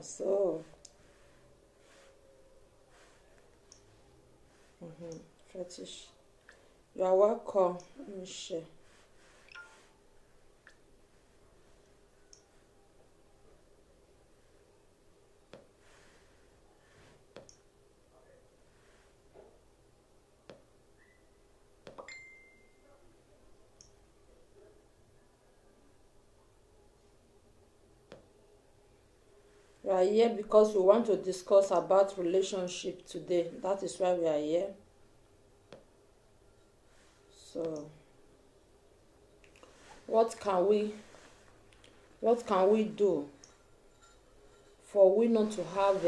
So, fetish. You are welcome. Let me share. We are here because we want to discuss about relationship today. That is why we are here. So, what can we do for we not to have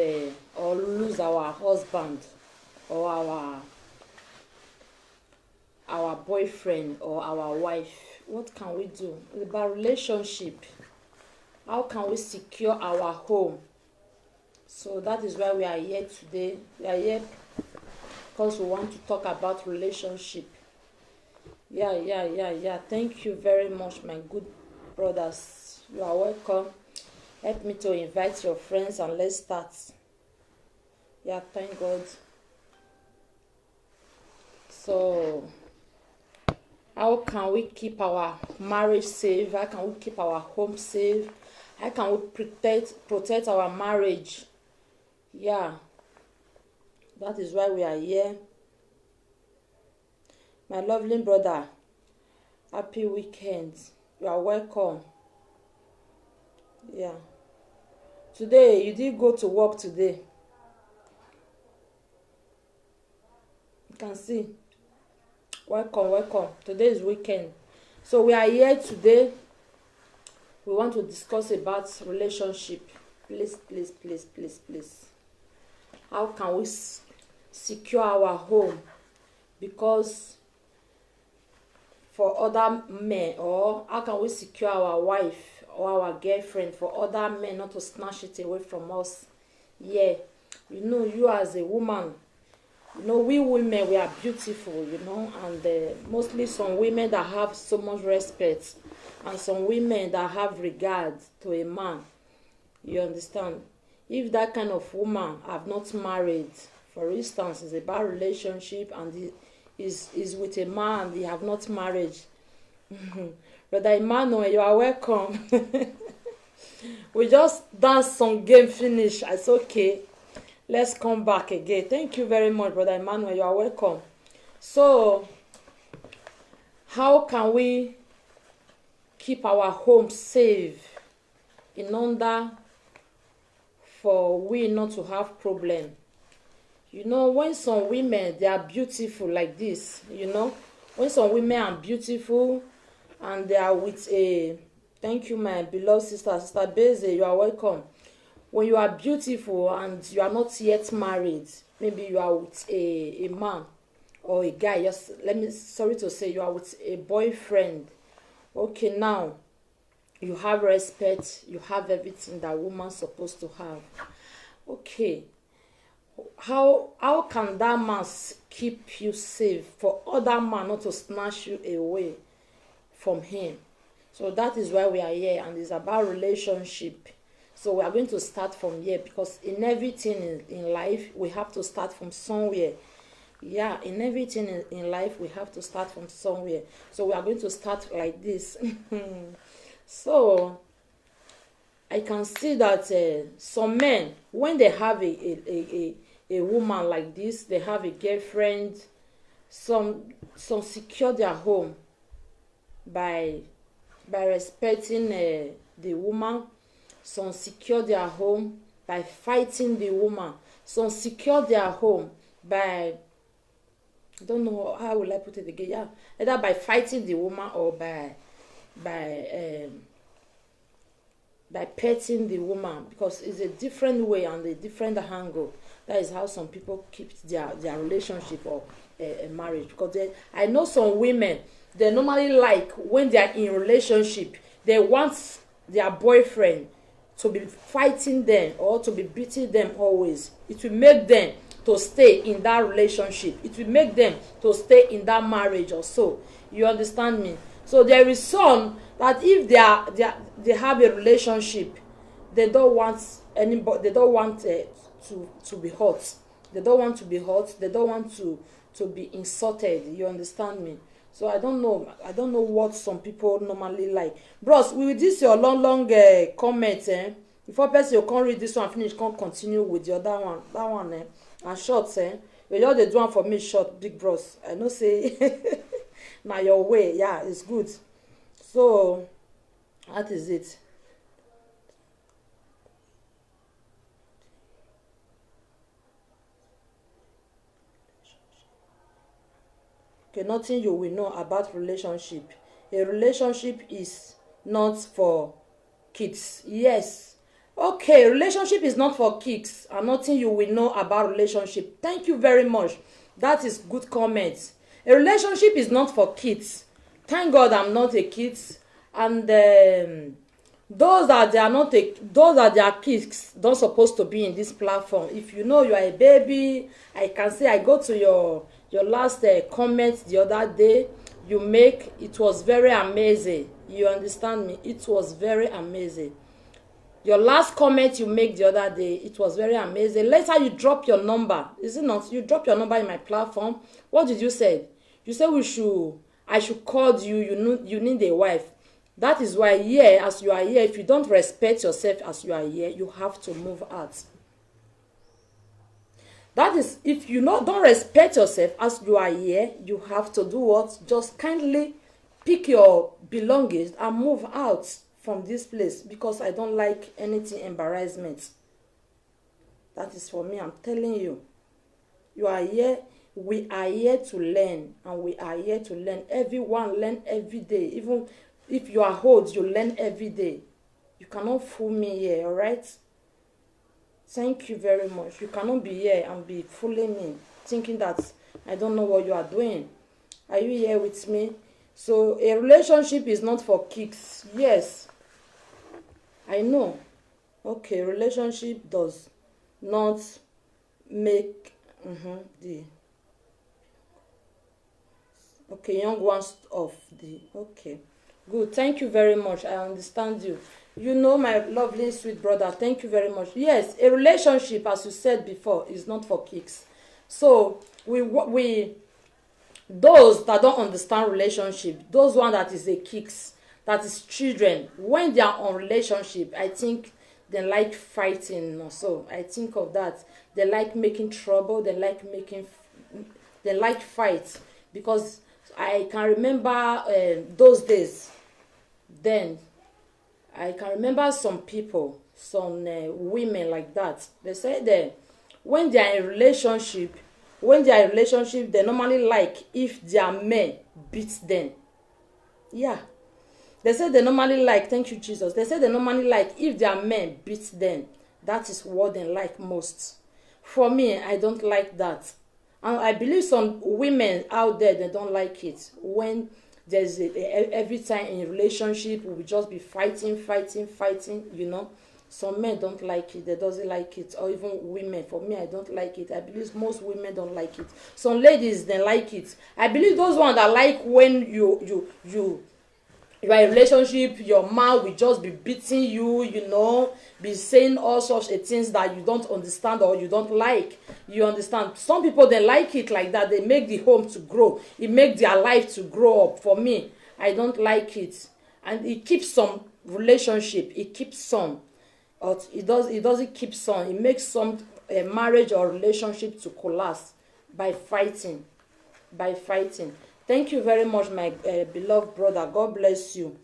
or lose our husband or our boyfriend or our wife? What can we do about relationship? How can we secure our home? So that is why we are here today. We are here because we want to talk about relationship. Yeah. Thank you very much, my good brothers. You are welcome. Help me to invite your friends and let's start. Yeah, thank God. So, how can we keep our marriage safe? How can we keep our home safe? How can we protect our marriage? Yeah, that is why we are here. My lovely brother, happy weekend. You are welcome. Yeah. Today, you did go to work today. You can see. Welcome. Today is weekend. So we are here today. We want to discuss about relationship. Please. How can we secure our home? Because for other men, or how can we secure our wife or our girlfriend for other men not to snatch it away from us? Yeah, you as a woman, we women, we are beautiful, and mostly some women that have so much respect and some women that have regard to a man. You understand? If that kind of woman have not married, for instance, is about relationship and is with a man, they have not married. Brother Emmanuel, you are welcome. We just dance some game finish. It's okay. Let's come back again. Thank you very much, Brother Emmanuel. You are welcome. So, how can we keep our home safe in order for we not to have problem? When some women, they are beautiful like this, when some women are beautiful and they are with a, thank you, my beloved Sister Beze, you are welcome. When you are beautiful and you are not yet married, maybe you are with a man or a guy, sorry to say, you are with a boyfriend. Okay, now you have respect, you have everything that woman's supposed to have. Okay, how can that man keep you safe for other man not to snatch you away from him? So that is why we are here, and it's about relationship. So we are going to start from here, because in everything in life we have to start from somewhere. Yeah, in everything in life we have to start from somewhere. So we are going to start like this. So I can see that some men, when they have a woman like this, they have a girlfriend, some secure their home by respecting the woman. Some secure their home by fighting the woman. Some secure their home by, I don't know how will I put it again. Yeah, either by fighting the woman or by petting the woman, because it's a different way and a different angle. That is how some people keep their relationship or a marriage. Because I know some women, they normally like when they are in relationship, they want their boyfriend to be fighting them or to be beating them always. It will make them to stay in that relationship. It will make them to stay in that marriage or so. You understand me? So there is some that if they have a relationship, they don't want anybody, they don't want to be hurt. They don't want to be hurt. They don't want to be insulted. You understand me? So I don't know what some people normally like. Bros, with this your long comment, before person you can't read this one finish, can't continue with the other one. That one and short, you just dey do one for me short, big bros. I know say na your way. Yeah, it's good. So that is it. Okay, nothing you will know about relationship. A relationship is not for kids. Yes. Okay, relationship is not for kids, and nothing you will know about relationship. Thank you very much. That is good comment. A relationship is not for kids. Thank God I'm not a kid. And those that their kids don't supposed to be in this platform. If you know you are a baby, I can say I go to your last comment the other day you make. It was very amazing. You understand me? It was very amazing. Your last comment you make the other day, it was very amazing. Later you drop your number, is it not? You drop your number in my platform. What did you say? You said I should call you. You need a wife. That is why here, as you are here, if you don't respect yourself as you are here, you have to move out. That is, if you don't respect yourself as you are here, you have to do what? Just kindly pick your belongings and move out from this place, because I don't like anything embarrassment. That is for me. I'm telling you. You are here. We are here to learn, and we are here to learn. Everyone learn every day. Even if you are old, you learn every day. You cannot fool me here, all right? Thank you very much. You cannot be here and be fooling me, thinking that I don't know what you are doing. Are you here with me? So a relationship is not for kicks. Yes, I know. Okay, relationship does not make the young ones of the okay. Good. Thank you very much. I understand you. You know, my lovely sweet brother. Thank you very much. Yes, a relationship, as you said before, is not for kicks. So we those that don't understand relationship, those one that is a kicks, that is children, when they are on relationship, I think they like fighting also. I think of that. They like making trouble. They like fight, because I can remember those days. Then I can remember some people, some women like that. They say that when they are in relationship, they normally like if their men beats them. Yeah. They say they normally like, thank you, Jesus. They say they normally like if their men beats them. That is what they like most. For me, I don't like that. And I believe some women out there, they don't like it. When there's every time in a relationship, we will just be fighting, you know. Some men don't like it. They doesn't like it. Or even women. For me, I don't like it. I believe most women don't like it. Some ladies, they like it. I believe those ones that like when you are in a relationship, your man will just be beating you, you know, be saying all sorts of things that you don't understand or you don't like. You understand? Some people, they like it like that. They make the home to grow. It makes their life to grow up. For me, I don't like it. And it keeps some relationship. It keeps some. But it doesn't keep some. It makes some marriage or relationship to collapse by fighting. Thank you very much, my beloved brother. God bless you.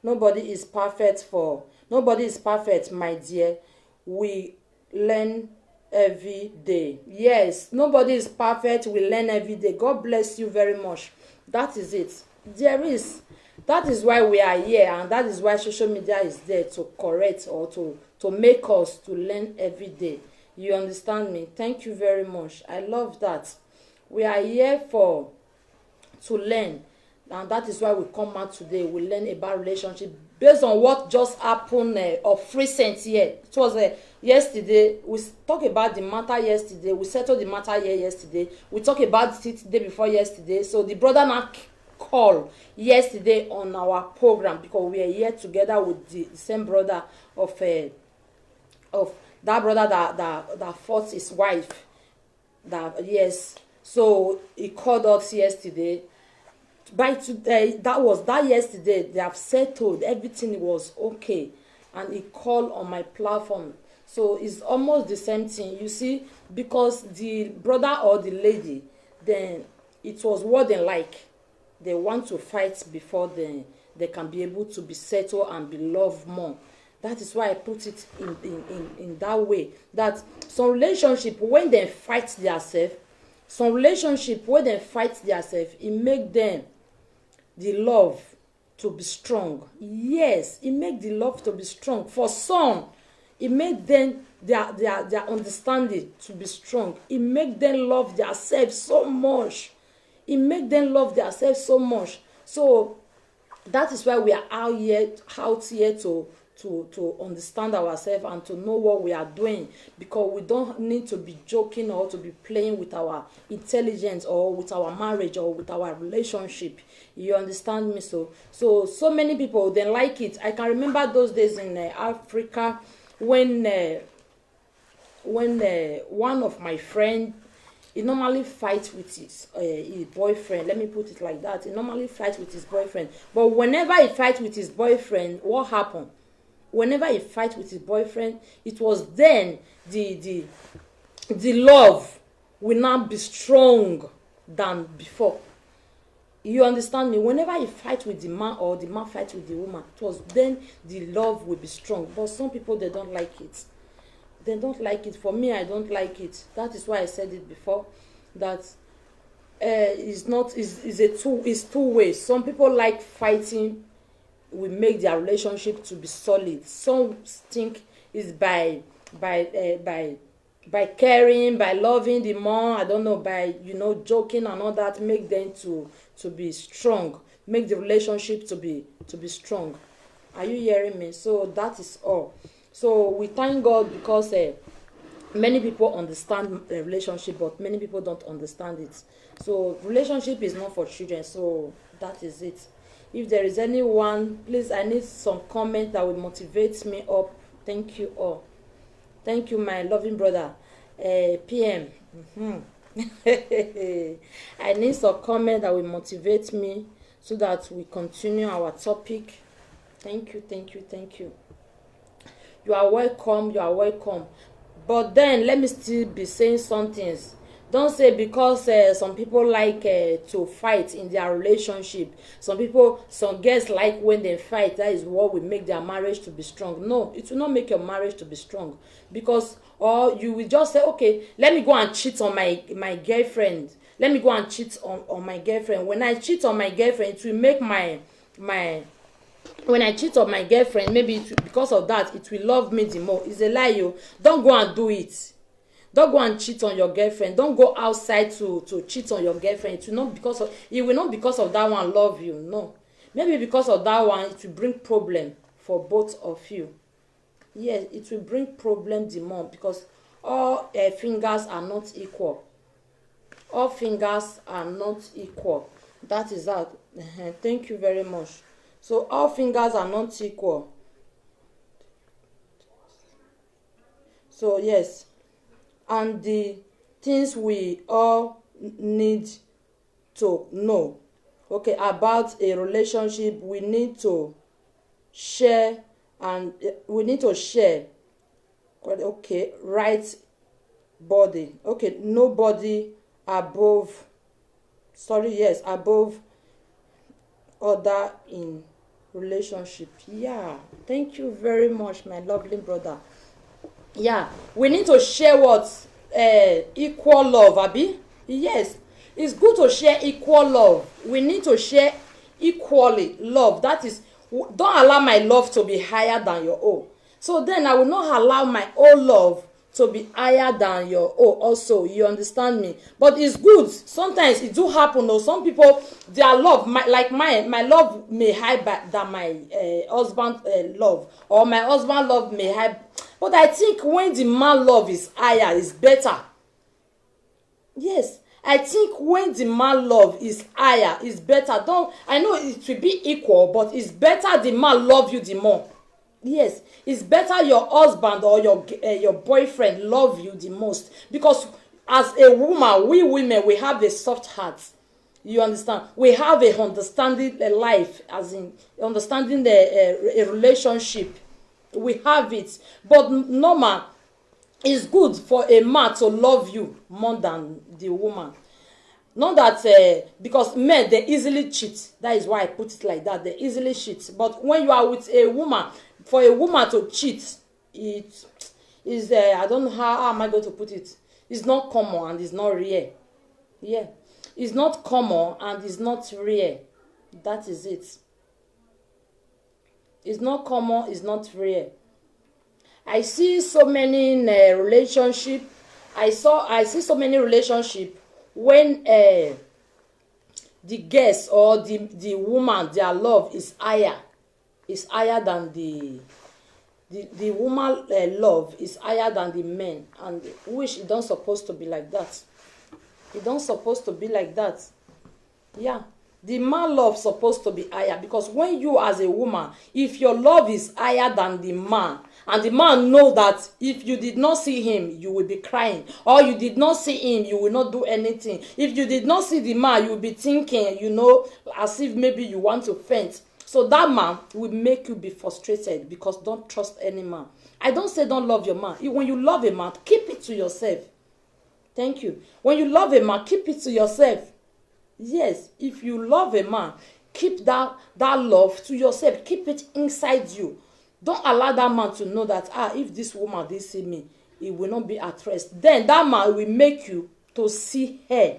Nobody is perfect, my dear. We learn every day. Yes, nobody is perfect. We learn every day. God bless you very much. That is it. That is why we are here, and that is why social media is there to correct or to make us to learn every day. You understand me? Thank you very much. I love that. We are here to learn, and that is why we come out today. We learn about relationship based on what just happened of recent here. It was yesterday. We talked about the matter yesterday. We settled the matter here yesterday. We talked about it the day before yesterday. So the brother now call yesterday on our program, because we are here together with the same brother of that brother that fought his wife. That, yes, so he called us yesterday. By today, that yesterday, they have settled everything, was okay, and he called on my platform. So it's almost the same thing, you see, because the brother or the lady, then it was what they like. They want to fight before they can be able to be settled and be loved more. That is why I put it in that way. That some relationship, when they fight themselves, it make them the love to be strong. Yes, it make the love to be strong. For some, it make them their understanding to be strong. It make them love themselves so much. So that is why we are out here to understand ourselves and to know what we are doing, because we don't need to be joking or to be playing with our intelligence or with our marriage or with our relationship. You understand me? So many people, they like it. I can remember those days in Africa when one of my friend, he normally fights with his boyfriend. Let me put it like that. He normally fights with his boyfriend. But whenever he fights with his boyfriend, what happened? Whenever he fights with his boyfriend, it was then the love will now be strong than before. You understand me? Whenever he fights with the man or the man fights with the woman, it was then the love will be strong. But some people, they don't like it. They don't like it. For me, I don't like it. That is why I said it before, that it's two ways. Some people like fighting will make their relationship to be solid. Some think it's by caring, by loving the more, I don't know, by joking and all that, make them to be strong, make the relationship to be strong. Are you hearing me? So that is all. So we thank God, because many people understand a relationship, but many people don't understand it. So relationship is not for children. So that is it. If there is anyone, please, I need some comment that will motivate me up. Thank you all. Thank you, my loving brother. PM. I need some comment that will motivate me so that we continue our topic. Thank you. You are welcome. But then, let me still be saying some things. Don't say because some people like to fight in their relationship. Some girls like when they fight. That is what will make their marriage to be strong. No, it will not make your marriage to be strong. Because, or you will just say, okay, let me go and cheat on my girlfriend. Let me go and cheat on my girlfriend. When I cheat on my girlfriend, it will make when I cheat on my girlfriend, maybe because of that, it will love me the more. It's a lie, yo. Don't go and do it. Don't go and cheat on your girlfriend. Don't go outside to cheat on your girlfriend. It will not because of that one love you. No. Maybe because of that one, it will bring problem for both of you. Yes, it will bring problem the more, because all fingers are not equal. All fingers are not equal. That is that. Thank you very much. So all fingers are not equal. So yes. And the things we all need to know, okay, about a relationship, we need to share, okay, right body, okay, nobody above other in relationship. Yeah, thank you very much, my lovely brother. Yeah, we need to share what equal love, abi. Yes, it's good to share equal love. We need to share equally love. That is, don't allow my love to be higher than your own. So then I will not allow my own love to be higher than your own also. You understand me? But it's good. Sometimes it do happen though. Some people, their love, my love may higher than my husband love, or my husband love may higher. But I think when the man love is higher, it's better. Yes, I think when the man love is higher, is better. Don't, I know it will be equal, but it's better the man love you the more. Yes, it's better your husband or your boyfriend love you the most, because as a woman, we women, we have a soft heart. You understand? We have a understanding a life, as in understanding a relationship. We have it, but normal, it's good for a man to love you more than the woman. Not that because men, they easily cheat. That is why I put it like that. They easily cheat. But when you are with a woman, for a woman to cheat, it is I don't know how am I going to put it. It's not common and it's not rare. Yeah, it's not common and it's not rare. That is it. It's not common. It's not rare. I see so many in a relationship. I see so many relationship when the guest or the woman, their love is higher than the woman love is higher than the men, and which it don't supposed to be like that. It don't supposed to be like that. Yeah, the man love supposed to be higher, because when you as a woman, if your love is higher than the man, and the man know that if you did not see him, you will be crying, or you did not see him, you will not do anything. If you did not see the man, you will be thinking, as if maybe you want to faint. So that man will make you be frustrated, because don't trust any man. I don't say don't love your man. When you love a man, keep it to yourself. Thank you. When you love a man, keep it to yourself. Yes, if you love a man, keep that love to yourself. Keep it inside you. Don't allow that man to know that if this woman did see me, it will not be at rest. Then that man will make you to see her.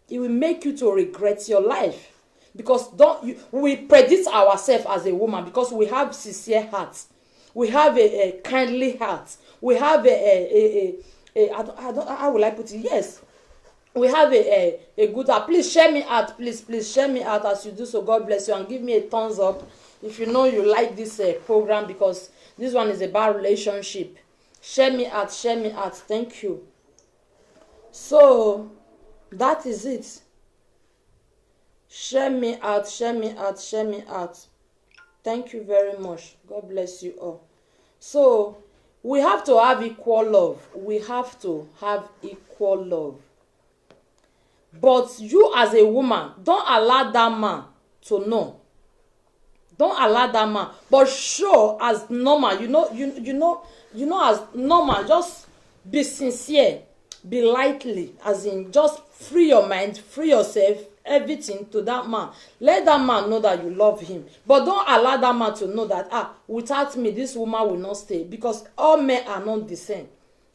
It will make you to regret your life, because we predict ourselves as a woman, because we have sincere hearts, we have a kindly heart, we have how will I put it? Yes, we have a good heart. Please share me out. Please share me out as you do so. God bless you, and give me a thumbs up if you know you like this program, because this one is about relationship. Share me out. Share me out. Thank you. So that is it. Share me out. Share me out. Share me out. Thank you very much. God bless you all. So we have to have equal love. We have to have equal love. But you as a woman, don't allow that man to know. Don't allow that man. But show as normal. You know as normal. Just be sincere. Be lightly. As in, just free your mind, free yourself, everything to that man. Let that man know that you love him. But don't allow that man to know that without me, this woman will not stay. Because all men are not the same.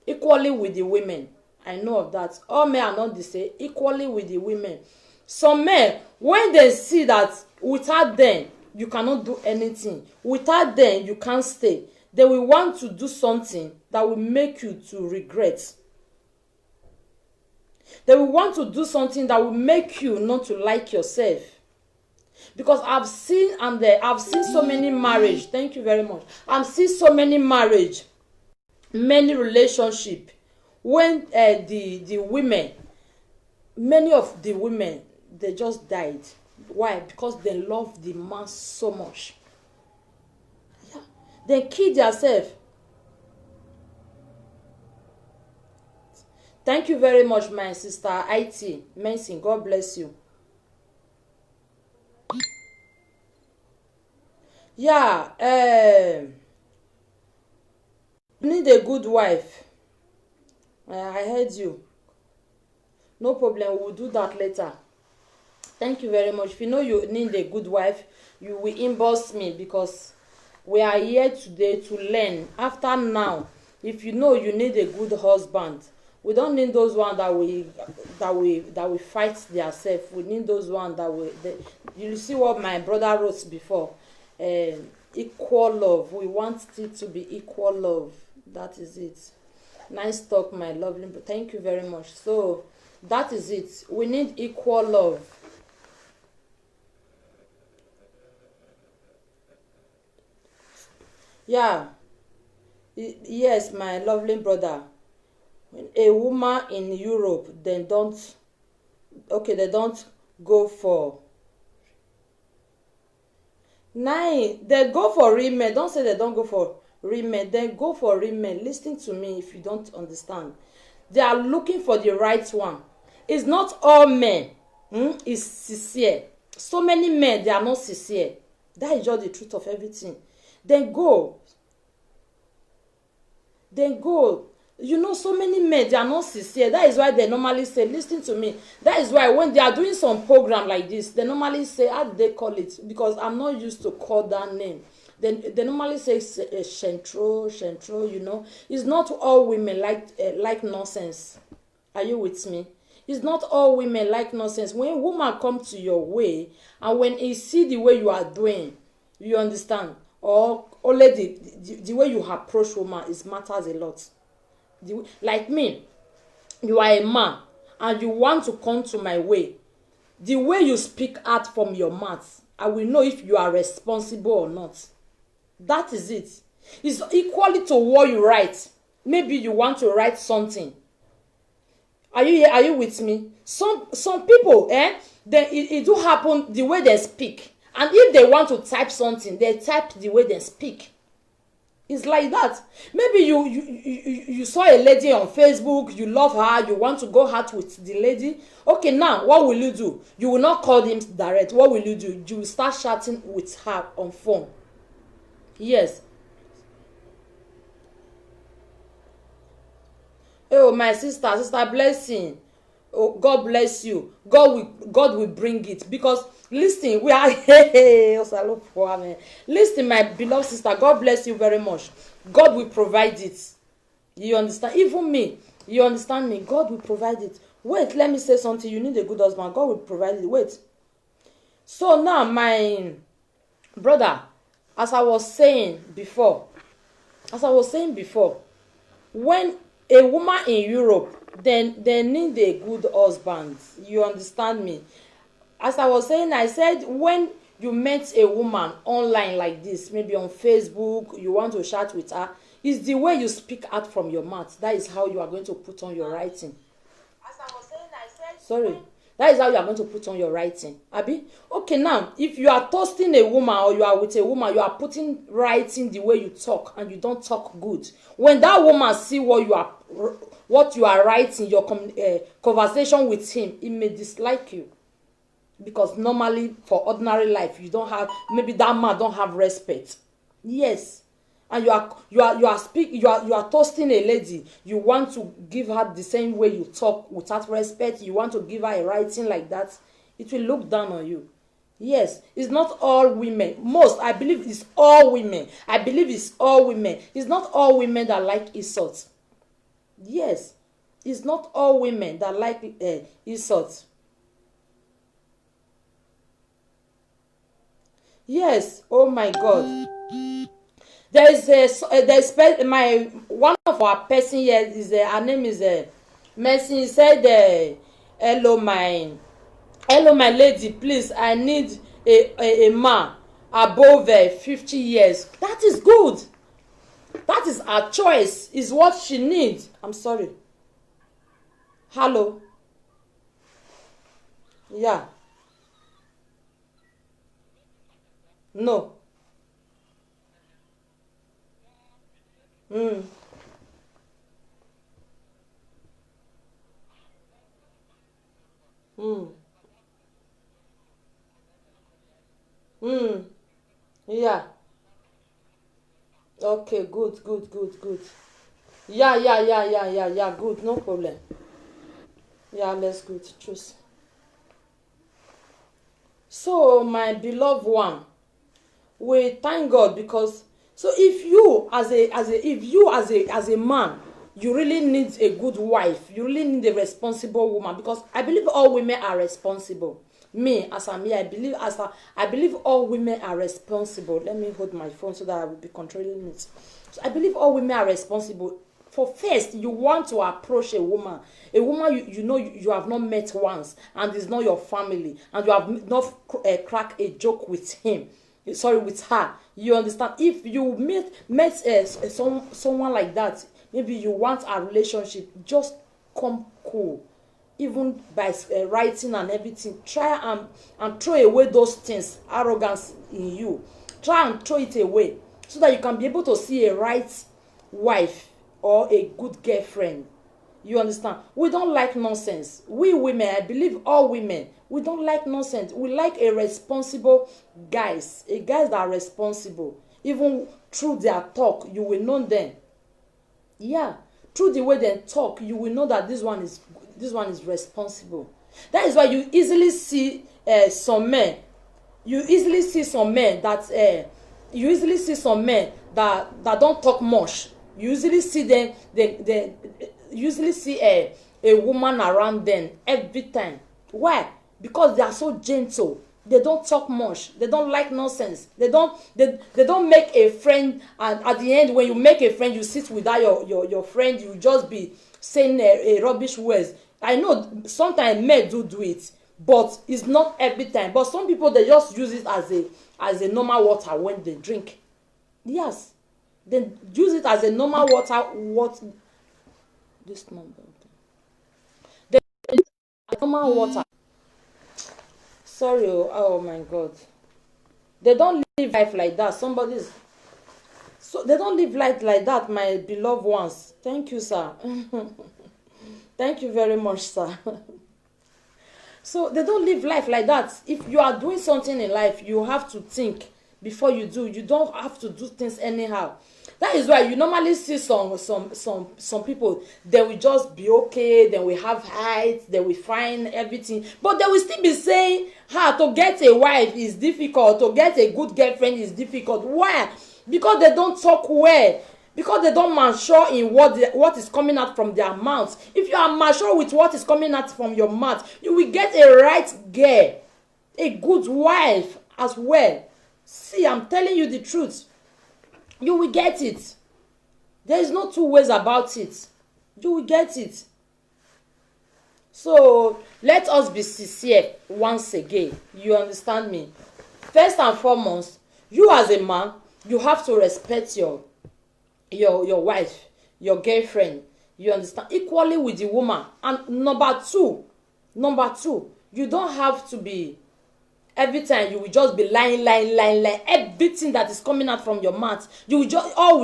Equally with the women. I know of that. All men are not the same. Equally with the women. Some men, when they see that without them, you cannot do anything. Without them, you can't stay. They will want to do something that will make you to regret. They will want to do something that will make you not to like yourself. Because I've seen so many marriage. Thank you very much. I've seen so many marriage, many relationship. When the women, many of the women, they just died. Why? Because they love the man so much. Yeah. They kill themselves. Thank you very much, my sister IT Mensin. God bless you. Yeah, need a good wife. I heard you. No problem. We'll do that later. Thank you very much. If you know you need a good wife, you will inbox me, because we are here today to learn. After now, if you know you need a good husband, we don't need those ones that we fight themselves. We need those ones you see what my brother wrote before. Equal love. We want it to be equal love. That is it. Nice talk, my lovely. Thank you very much. So that is it. We need equal love. Yeah. Yes, my lovely brother. A woman in Europe, then don't Okay, they don't go for nine. They go for remain. Don't say they don't go for remain. They go for remain. Listen to me if you don't understand. They are looking for the right one. It's not all men is sincere. So many men, they are not sincere. That is just the truth of everything. Then go. Then go. You know, so many men, they are not sincere. That is why they normally say, listen to me. That is why when they are doing some program like this, they normally say, how do they call it? Because I'm not used to call that name. Then they normally say shentro, you know. It's not all women like nonsense. Are you with me? It's not all women like nonsense. When woman come to your way, and when he see the way you are doing, you understand, or only the way you approach woman, it matters a lot. Like me, you are a man and you want to come to my way. The way you speak out from your mouth, I will know if you are responsible or not. That is it. It's equally to what you write. Maybe you want to write something. Are you here? Are you with me? Some people, it do happen the way they speak. And if they want to type something, they type the way they speak. It's like that. Maybe you saw a lady on Facebook, you love her, you want to go out with the lady. Okay, now what will you do? You will not call him direct. What will you do? You will start chatting with her on phone. Yes. Oh, my sister blessing. Oh, God bless you. God will bring it. Because listen, we are listen, my beloved sister, God bless you very much. God will provide it. You understand? Even me, you understand me? God will provide it. Wait, let me say something. You need a good husband. God will provide it. Wait. So now, my brother, as I was saying before, when a woman in Europe, then they need a good husband. You understand me? As I was saying, I said when you met a woman online like this, maybe on Facebook, you want to chat with her, it's the way you speak out from your mouth. That is how you are going to put on your writing. As I was saying, I said sorry. That is how you are going to put on your writing. Abi? Okay, now, if you are toasting a woman or you are with a woman, you are putting writing the way you talk and you don't talk good. When that woman see what you are writing, your conversation with him, he may dislike you. Because normally, for ordinary life, you don't have, maybe that man don't have respect. Yes. And you are toasting a lady. You want to give her the same way you talk without respect. You want to give her a writing like that. It will look down on you. Yes, it's not all women. Most, I believe it's all women. It's not all women that like insult. Yes, it's not all women that like insult. Yes, oh my God. My one of our person here is her name is Mercy. He said hello my lady, please, I need a man above 50 years. That is good. That is her choice, is what she needs. I'm sorry. Hello. Yeah. No. Mm. Mm. Mm. Yeah. Okay, good. Yeah, good, no problem. Yeah, let's go to choose. So, my beloved one, we thank God because so if you as a man, you really need a good wife, you really need a responsible woman, because I believe all women are responsible. Me as I'm here, I believe all women are responsible. Let me hold my phone so that I will be controlling it. So I believe all women are responsible. For first, you want to approach a woman you know you have not met once, and it's not your family, and you have not cracked a joke with him, sorry, with her. You understand? If you met someone like that, maybe you want a relationship, just come cool. even by writing and everything. Try and throw away those things, arrogance in you. Try and throw it away so that you can be able to see a right wife or a good girlfriend. You understand? We don't like nonsense. We women, I believe all women, we don't like nonsense. We like a responsible guys that are responsible. Even through their talk, you will know them. Yeah, through the way they talk, you will know that this one is responsible. That is why you easily see some men. You easily see some men that don't talk much. You usually see them. They usually see a woman around them every time. Why? Because they are so gentle. They don't talk much. They don't like nonsense. They don't make a friend, and at the end when you make a friend, you sit without your friend, you just be saying a rubbish words. I know sometimes men do it, but it's not every time. But some people, they just use it as a normal water when they drink. Yes, they use it as a normal water. What this number? They normal water. Sorry, oh my God. They don't live life like that. They don't live life like that, my beloved ones. Thank you, sir. Thank you very much, sir. So they don't live life like that. If you are doing something in life, you have to think before you do. You don't have to do things anyhow. That is why you normally see some people, they will just be okay, then we have height, they will find everything, but they will still be saying, to get a wife is difficult, to get a good girlfriend is difficult. Why? Because they don't talk well, because they don't mature in what is coming out from their mouths. If you are mature with what is coming out from your mouth, you will get a right girl, a good wife as well. See, I'm telling you the truth. You will get it. There is no two ways about it. You will get it. So let us be sincere once again. You understand me? First and foremost, you as a man, you have to respect your wife, your girlfriend. You understand? Equally with the woman. And number two, you don't have to be. Every time you will just be lying. Everything that is coming out from your mouth, will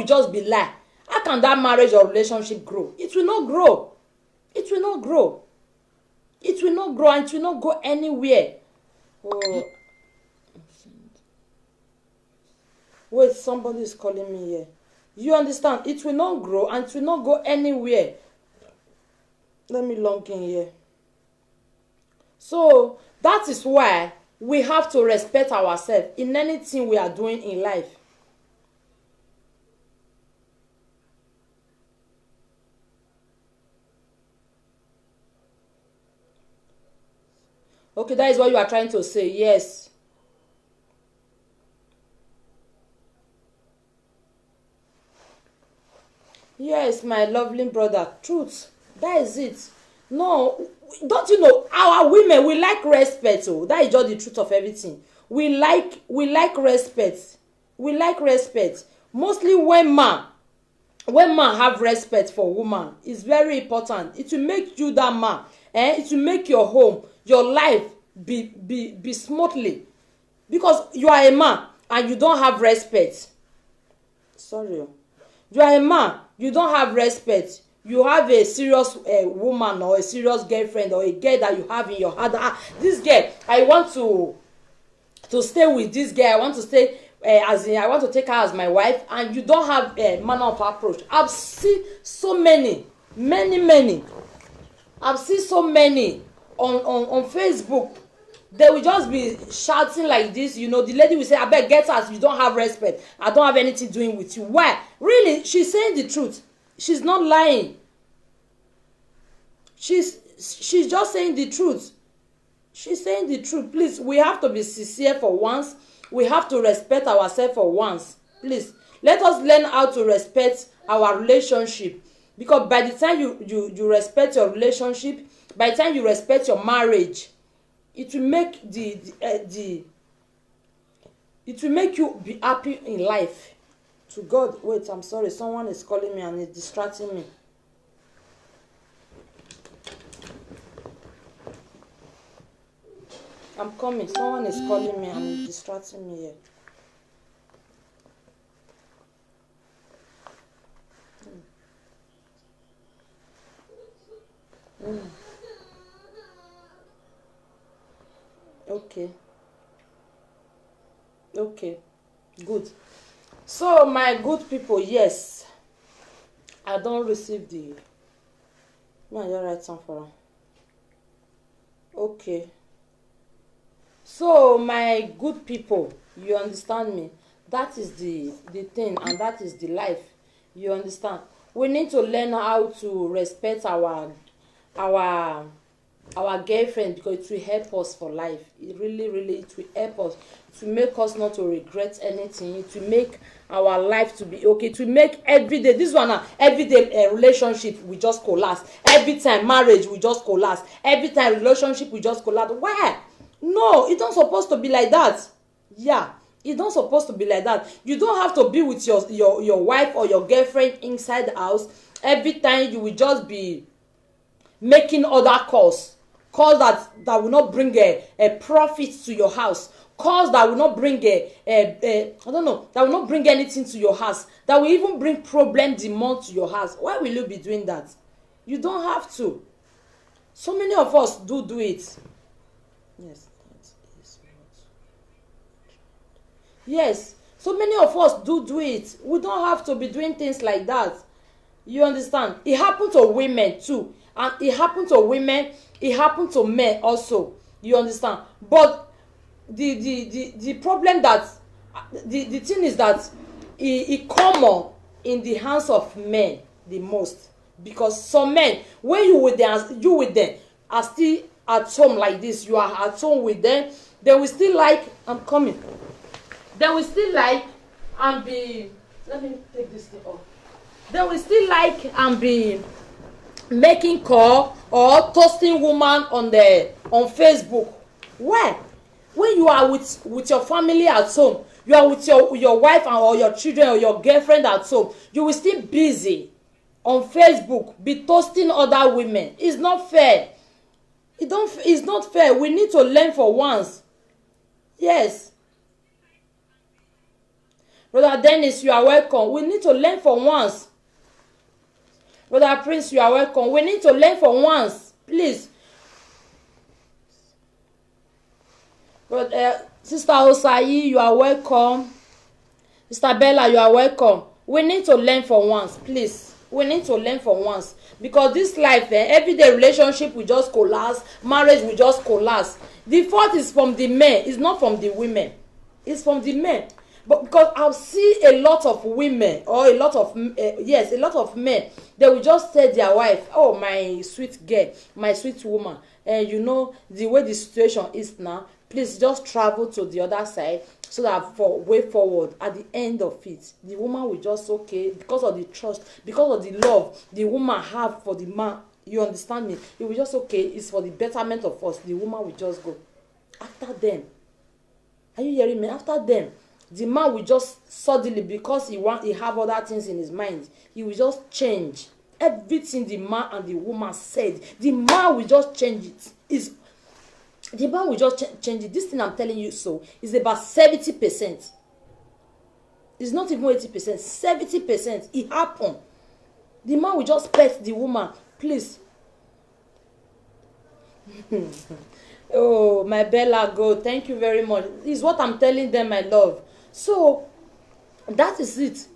just be lie. How can that marriage or relationship grow? It will not grow. It will not grow. It will not grow, and it will not go anywhere. Oh. Wait, somebody is calling me here. You understand? It will not grow and it will not go anywhere. Let me log in here. So that is why we have to respect ourselves in anything we are doing in life. Okay, that is what you are trying to say. Yes. Yes, my lovely brother. Truth. That is it. No, don't you know, our women, we like respect. Oh, that is just the truth of everything. We like respect. We like respect. Mostly when man have respect for woman, it's very important. It will make you that man. It will make your home, your life be smoothly. Because you are a man and you don't have respect. Sorry. You are a man, you don't have respect. You have a serious woman or a serious girlfriend or a girl that you have in your heart. This girl, I want to stay with this girl. I want to stay I want to take her as my wife, and you don't have a manner of approach. I've seen so many. I've seen so many on Facebook. They will just be shouting like this. You know, the lady will say, I beg, get us, you don't have respect. I don't have anything doing with you. Why? Really, she's saying the truth. She's not lying. She's just saying the truth. She's saying the truth. Please, we have to be sincere for once. We have to respect ourselves for once. Please, let us learn how to respect our relationship. Because by the time you respect your relationship, by the time you respect your marriage, it will make it will make you be happy in life. To God, wait, I'm sorry, someone is calling me and it's distracting me. I'm coming. Someone is calling me and distracting me here. Okay. Okay. Good. So my good people, yes, I don't receive the. No, you're right, some for. Okay. So my good people, you understand me? That is the thing, and that is the life. You understand? We need to learn how to respect our our girlfriend, because it will help us for life. It really it will help us to make us not to regret anything. It will make our life to be okay. To make every day, this one, everyday relationship we just collapse. Every time marriage we just collapse. Every time relationship we just collapse. Why? No, it don't supposed to be like that. Yeah, it don't supposed to be like that. You don't have to be with your wife or your girlfriend inside the house every time. You will just be making other calls that will not bring a profit to your house, calls that will not bring a I don't know, that will not bring anything to your house, that will even bring problem demand to your house. Why will you be doing that? You don't have to. So many of us do it. Yes, that is what. Yes, so many of us do it. We don't have to be doing things like that. You understand? It happened to women too, and it happened to women. It happened to men also. You understand? But the problem that the thing is that it common in the hands of men the most, because some men, when you with them are still at home like this, you are at home with them, they will still like, I'm coming, they will still like and be, let me take this thing off, they will still like and be making call or toasting woman on Facebook. Why? When you are with your family at home, you are with your wife or your children or your girlfriend at home, you will still busy on Facebook be toasting other women. It's not fair. It's not fair. We need to learn for once. Yes, Brother Dennis, you are welcome. We need to learn for once. Brother Prince, you are welcome. We need to learn for once, please. But Sister Osayi, you are welcome. Sister Bella, you are welcome. We need to learn for once, please. We need to learn for once, because this life, everyday relationship will just collapse, marriage will just collapse. The fault is from the men, it's not from the women. It's from the men. But because I see a lot of women, or a lot of a lot of men, they will just tell their wife, "Oh, my sweet girl, my sweet woman, you know the way the situation is now. Please just travel to the other side, so that for way forward, at the end of it, the woman will just okay, because of the trust, because of the love the woman have for the man. You understand me? It will just okay. It's for the betterment of us. The woman will just go. After them, are you hearing me? After them, the man will just suddenly, because he have other things in his mind, he will just change everything the man and the woman said. The man will just change it. The man will just change it. This thing I'm telling you so is about 70%. It's not even 80%. 70%. It happened. The man will just pet the woman. Please. Oh, my Bella, go. Thank you very much. It's what I'm telling them, my love. So that is it.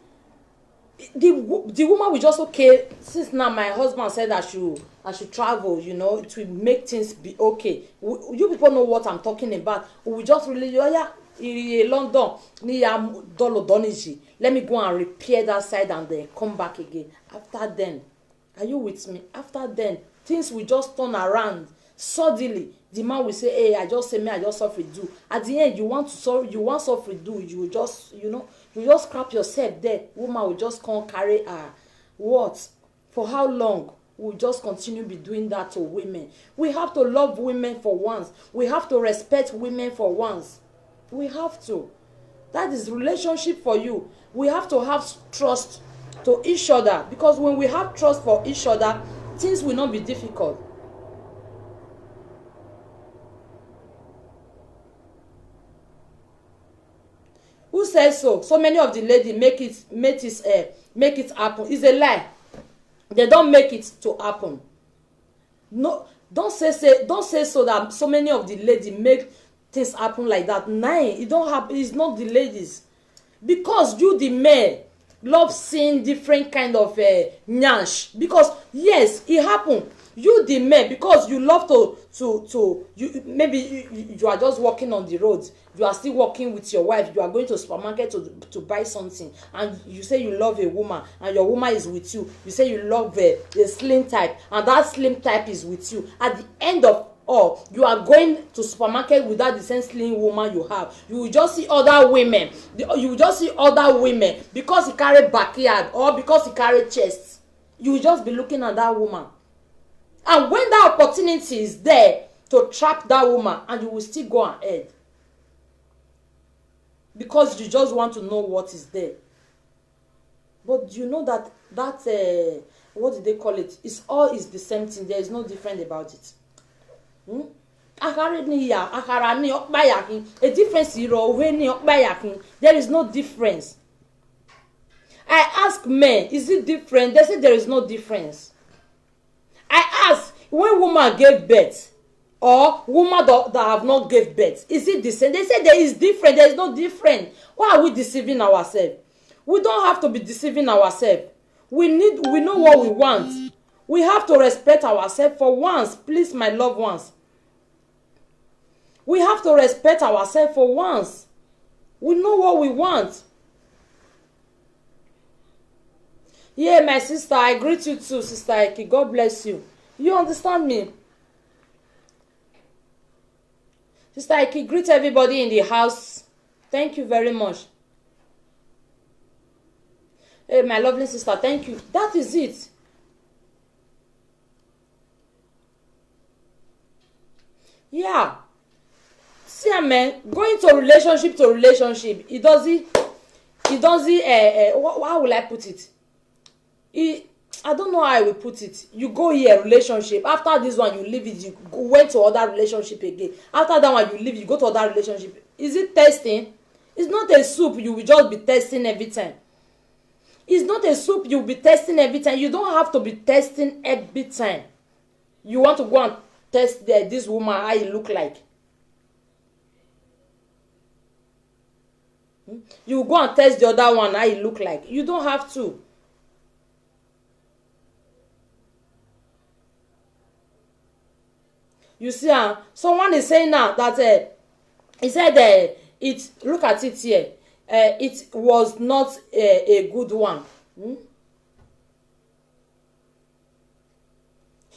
The woman will just okay, since now my husband said I should travel, you know, it will make things be okay. You people know what I'm talking about. We just really, oh yeah, London, let me go and repair that side and then come back again. After then, are you with me? After then, things will just turn around. Suddenly, the man will say, "Hey, I just suffer do." At the end, you want suffer do. You just, you just scrap yourself there. Woman will just come carry what? For how long? We'll just continue be doing that to women. We have to love women for once. We have to respect women for once. We have to. That is relationship for you. We have to have trust to each other, because when we have trust for each other, things will not be difficult. Who says so? So many of the ladies make it happen. It's a lie. They don't make it to happen. No, don't say so that so many of the ladies make things happen like that. Nine, it don't happen. It's not the ladies, because you the men love seeing different kind of nyash. Because yes, it happen. You the men, because you love to you, maybe you are just walking on the road, you are still walking with your wife, you are going to supermarket to buy something, and you say you love a woman and your woman is with you. You say you love a slim type and that slim type is with you. At the end of all, you are going to supermarket without the same slim woman you have. You will just see other women. You will just see other women because he carry backyard or because he carry chest. You will just be looking at that woman. And when that opportunity is there to trap that woman, and you will still go ahead because you just want to know what is there. But you know that what do they call it? It's all is the same thing. There is no different about it. A difference there is no difference. I ask men, is it different? They say there is no difference. I ask, when woman gave birth or woman that have not gave birth, is it the same? They say there is different. There is no different. Why are we deceiving ourselves? We don't have to be deceiving ourselves. We know what we want. We have to respect ourselves for once. Please, my loved ones. We have to respect ourselves for once. We know what we want. Yeah, my sister, I greet you too, Sister Eki. God bless you. You understand me? Sister Eki, greet everybody in the house. Thank you very much. Hey, my lovely sister, thank you. That is it. Yeah. See, man, going to relationship, it doesn't, how will I put it? I don't know how I will put it. You go here, relationship. After this one, you leave it. You went to other relationship again. After that one, you leave. You go to other relationship. Is it testing? It's not a soup. You will just be testing every time. It's not a soup. You will be testing every time. You don't have to be testing every time. You want to go and test this woman how it look like. You go and test the other one how it look like. You don't have to. You see, someone is saying now that he said it. Look at it here. It was not a good one.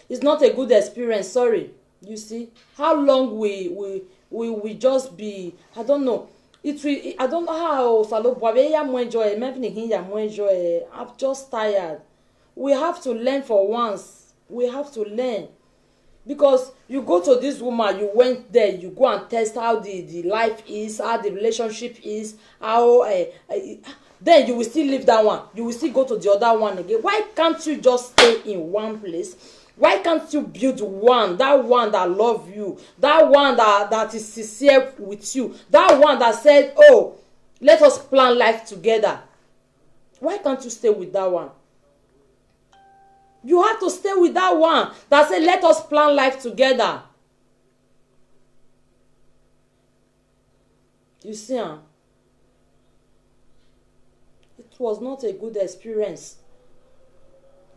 It's not a good experience. Sorry. You see how long we just be. I don't know. I don't know how. I'm just tired. We have to learn for once. We have to learn. Because you go to this woman, you went there, you go and test how the life is, how the relationship is, how then you will still leave that one. You will still go to the other one again. Why can't you just stay in one place? Why can't you build that one that love you, that one that is sincere with you, that one that said, oh, let us plan life together? Why can't you stay with that one? You have to stay with that one that said, let us plan life together. You see, it was not a good experience.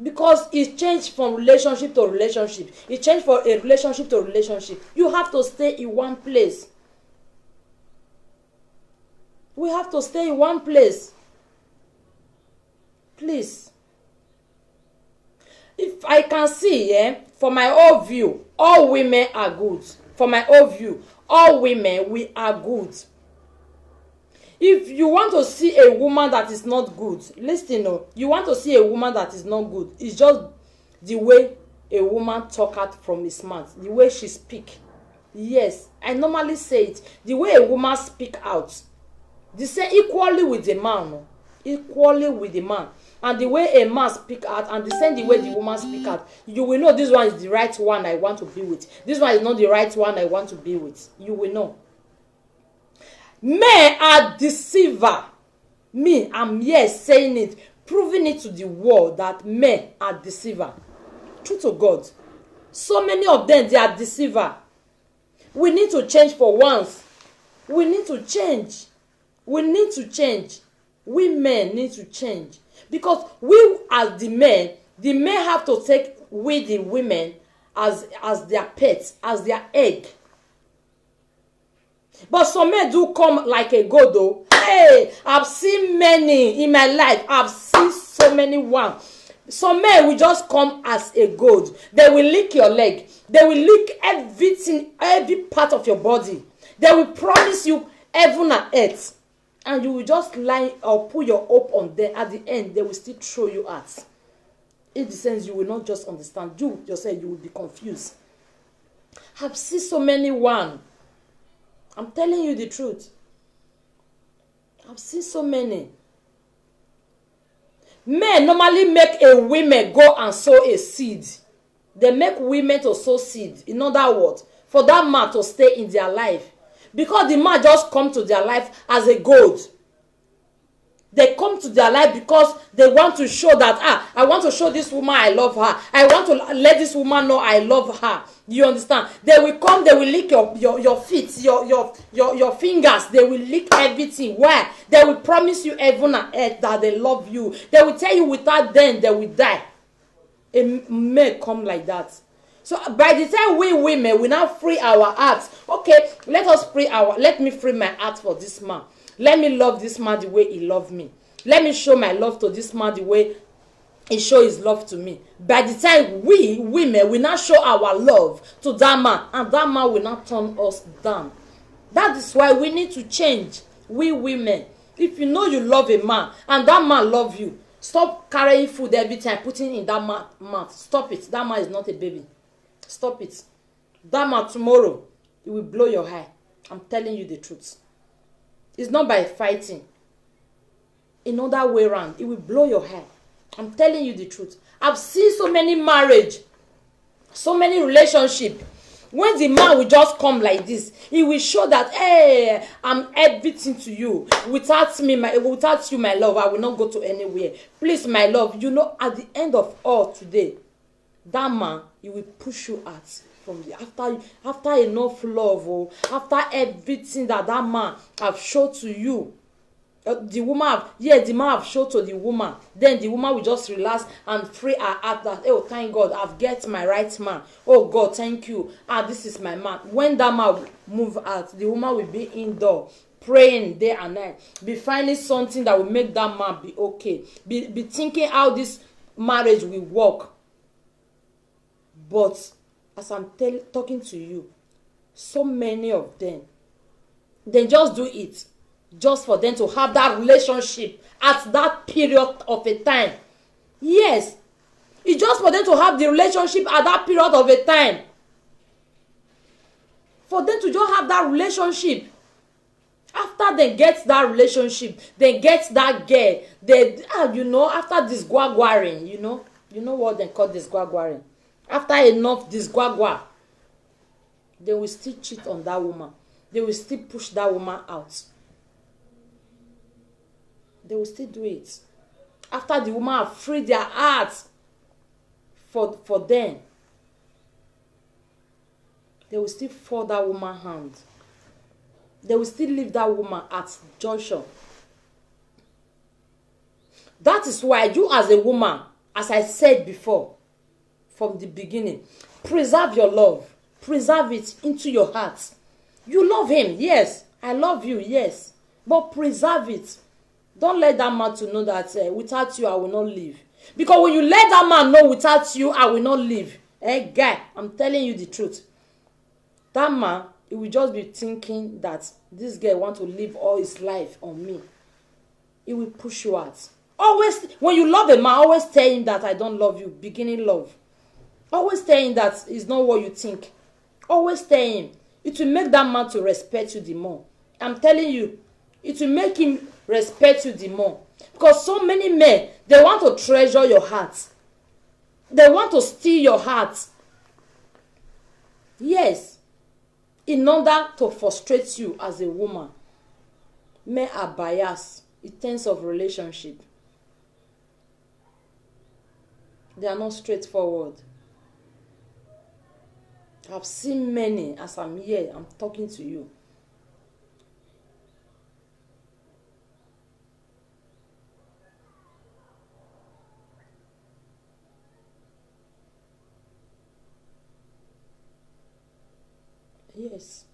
Because it changed from relationship to relationship. It changed from a relationship to relationship. You have to stay in one place. We have to stay in one place. Please. If I can see, for my own view, all women are good. For my own view, all women, we are good. If you want to see a woman that is not good, listen, you want to see a woman that is not good, it's just the way a woman talk out from his mouth, the way she speak. Yes, I normally say it. The way a woman speak out, they say equally with the man, equally with the man. And the way a man speak out and the way the woman speak out, you will know this one is the right one I want to be with. This one is not the right one I want to be with. You will know. Men are deceiver. Me, I'm here saying it, proving it to the world that men are deceiver. True to God. So many of them, they are deceiver. We need to change for once. We need to change. We need to change. We men need to change. Because we as the men have to take we the women as their pets, as their egg. But some men do come like a goat though. Hey, I've seen many in my life. I've seen so many one. Some men will just come as a goat. They will lick your leg. They will lick everything, every part of your body. They will promise you heaven and earth. And you will just lie or put your hope on them. At the end, they will still throw you out. In the sense, you will not just understand. You yourself, you will be confused. I've seen so many one. I'm telling you the truth. I've seen so many. Men normally make a woman go and sow a seed. They make women to sow seed. In other words, for that man to stay in their life. Because the man just come to their life as a goat. They come to their life because they want to show that, I want to show this woman I love her. I want to let this woman know I love her. You understand? They will come, they will lick your feet, your fingers. They will lick everything. Why? They will promise you heaven and earth that they love you. They will tell you without them, they will die. It may come like that. So by the time we women, we now free our hearts. Okay, let me free my heart for this man. Let me love this man the way he loved me. Let me show my love to this man the way he show his love to me. By the time we women will not show our love to that man, and that man will not turn us down. That is why we need to change. We women, if you know you love a man and that man love you, stop carrying food every time, putting in that man mouth. Stop it. That man is not a baby. Stop it. That man tomorrow, it will blow your eye. I'm telling you the truth. It's not by fighting. In other way around, it will blow your hair. I'm telling you the truth. I've seen so many marriage, so many relationship. When the man will just come like this, he will show that, hey, I'm everything to you. Without you, my love, I will not go to anywhere. Please, my love, you know, at the end of all today, that man, he will push you out. From the, after enough love, after everything that man have shown to you, the man have shown to the woman, then the woman will just relax and free her heart that, oh, thank God, I've get my right man. Oh God, thank you. This is my man. When that man move out, the woman will be indoor praying day and night, be finding something that will make that man be okay, be thinking how this marriage will work. But as I'm talking to you, so many of them, they just do it just for them to have that relationship at that period of a time. Yes, it's just for them to have the relationship at that period of a time. For them to just have that relationship. After they get that relationship, they get that girl. They, after this guaguaring, you know what they call this guaguaring. After enough disguagua, they will still cheat on that woman. They will still push that woman out. They will still do it. After the woman have freed their hearts for them, they will still fall that woman's hand. They will still leave that woman at junction. That is why you as a woman, as I said before, from the beginning, preserve your love. Preserve it into your heart. You love him, yes. I love you, yes. But preserve it. Don't let that man to know that without you, I will not live. Because when you let that man know without you, I will not live. Guy, I'm telling you the truth. That man, he will just be thinking that this guy wants to live all his life on me. He will push you out. Always, when you love a man, always tell him that I don't love you. Beginning love. Always tell him that it's not what you think. Always tell him. It will make that man to respect you the more. I'm telling you, it will make him respect you the more. Because so many men, they want to treasure your heart. They want to steal your heart. Yes. In order to frustrate you as a woman. Men are biased in terms of relationship. They are not straightforward. I've seen many as I'm here, I'm talking to you. Yes.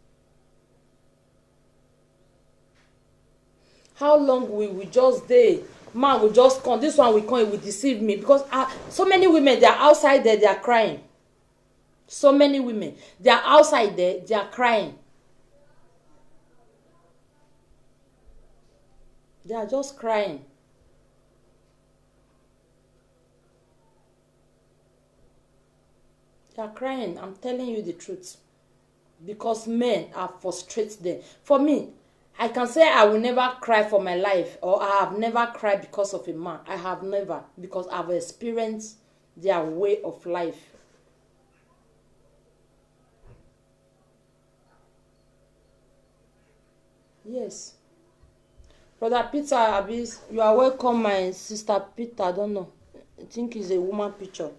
How long will we just dey? Man will just come, this one will come, he will deceive me. Because so many women, they are outside there, they are crying. So many women, they are outside there, they are crying. They are just crying. They are crying. I'm telling you the truth. Because men are frustrated them. For me, I can say I will never cry for my life, or I have never cried because of a man. I have never, because I've experienced their way of life. Yes. Brother Peter Abis, you are welcome, my sister Peter. I don't know. I think it's a woman picture.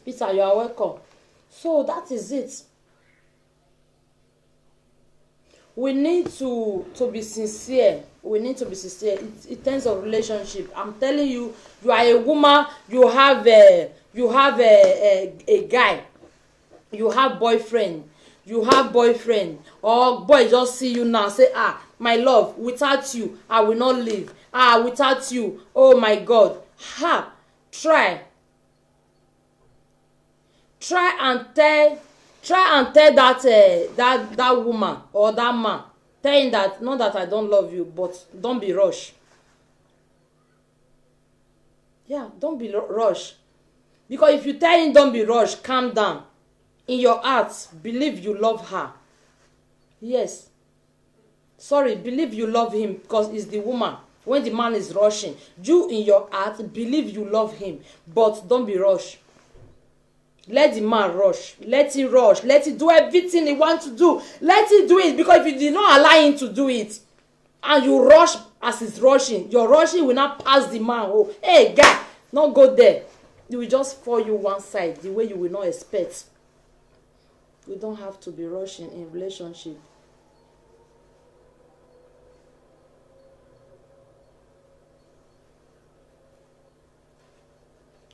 Peter, you are welcome. So that is it. We need to be sincere. We need to be sincere in terms of relationship. I'm telling you, you are a woman, you have a guy, you have boyfriend, or boy just see you now say, my love, without you I will not live. Without you, oh my God. Try and tell that woman or that man, tell him that, not that I don't love you, but don't be rush. Yeah, don't be rush. Because if you tell him don't be rush, calm down, in your heart believe you love her. Yes, sorry, believe you love him, because it's the woman. When the man is rushing, you in your heart believe you love him, but don't be rush. Let the man rush. Let him rush. Let him do everything he wants to do. Let him do it. Because if you did not allow him to do it, and you rush as he's rushing, your rushing will not pass the man. Oh, hey, guy, not go there. He will just fall you one side the way you will not expect. We don't have to be rushing in relationship.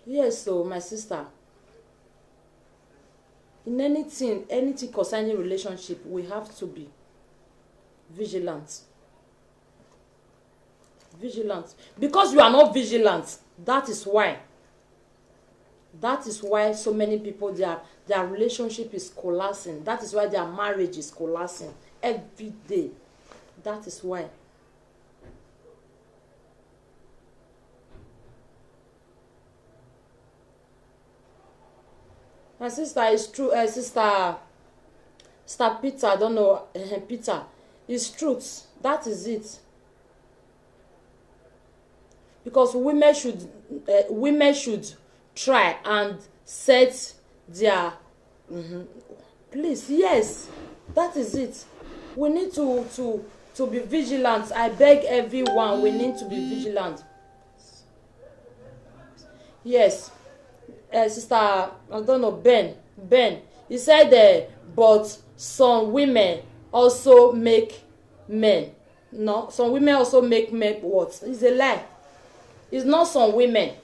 Yes, so my sister, in anything concerning relationship, we have to be vigilant. Because you are not vigilant, that is why so many people, their relationship is collapsing. That is why their marriage is collapsing every day. That is why. My sister, is true. Sister Peter, I don't know, Peter, it's truth. That is it. Because women should try and set their please, yes, that is it. We need to be vigilant. I beg everyone, we need to be vigilant. Yes. Sister, I don't know, Ben, he said, but some women also make men. No, some women also make men what? It's a lie. It's not some women.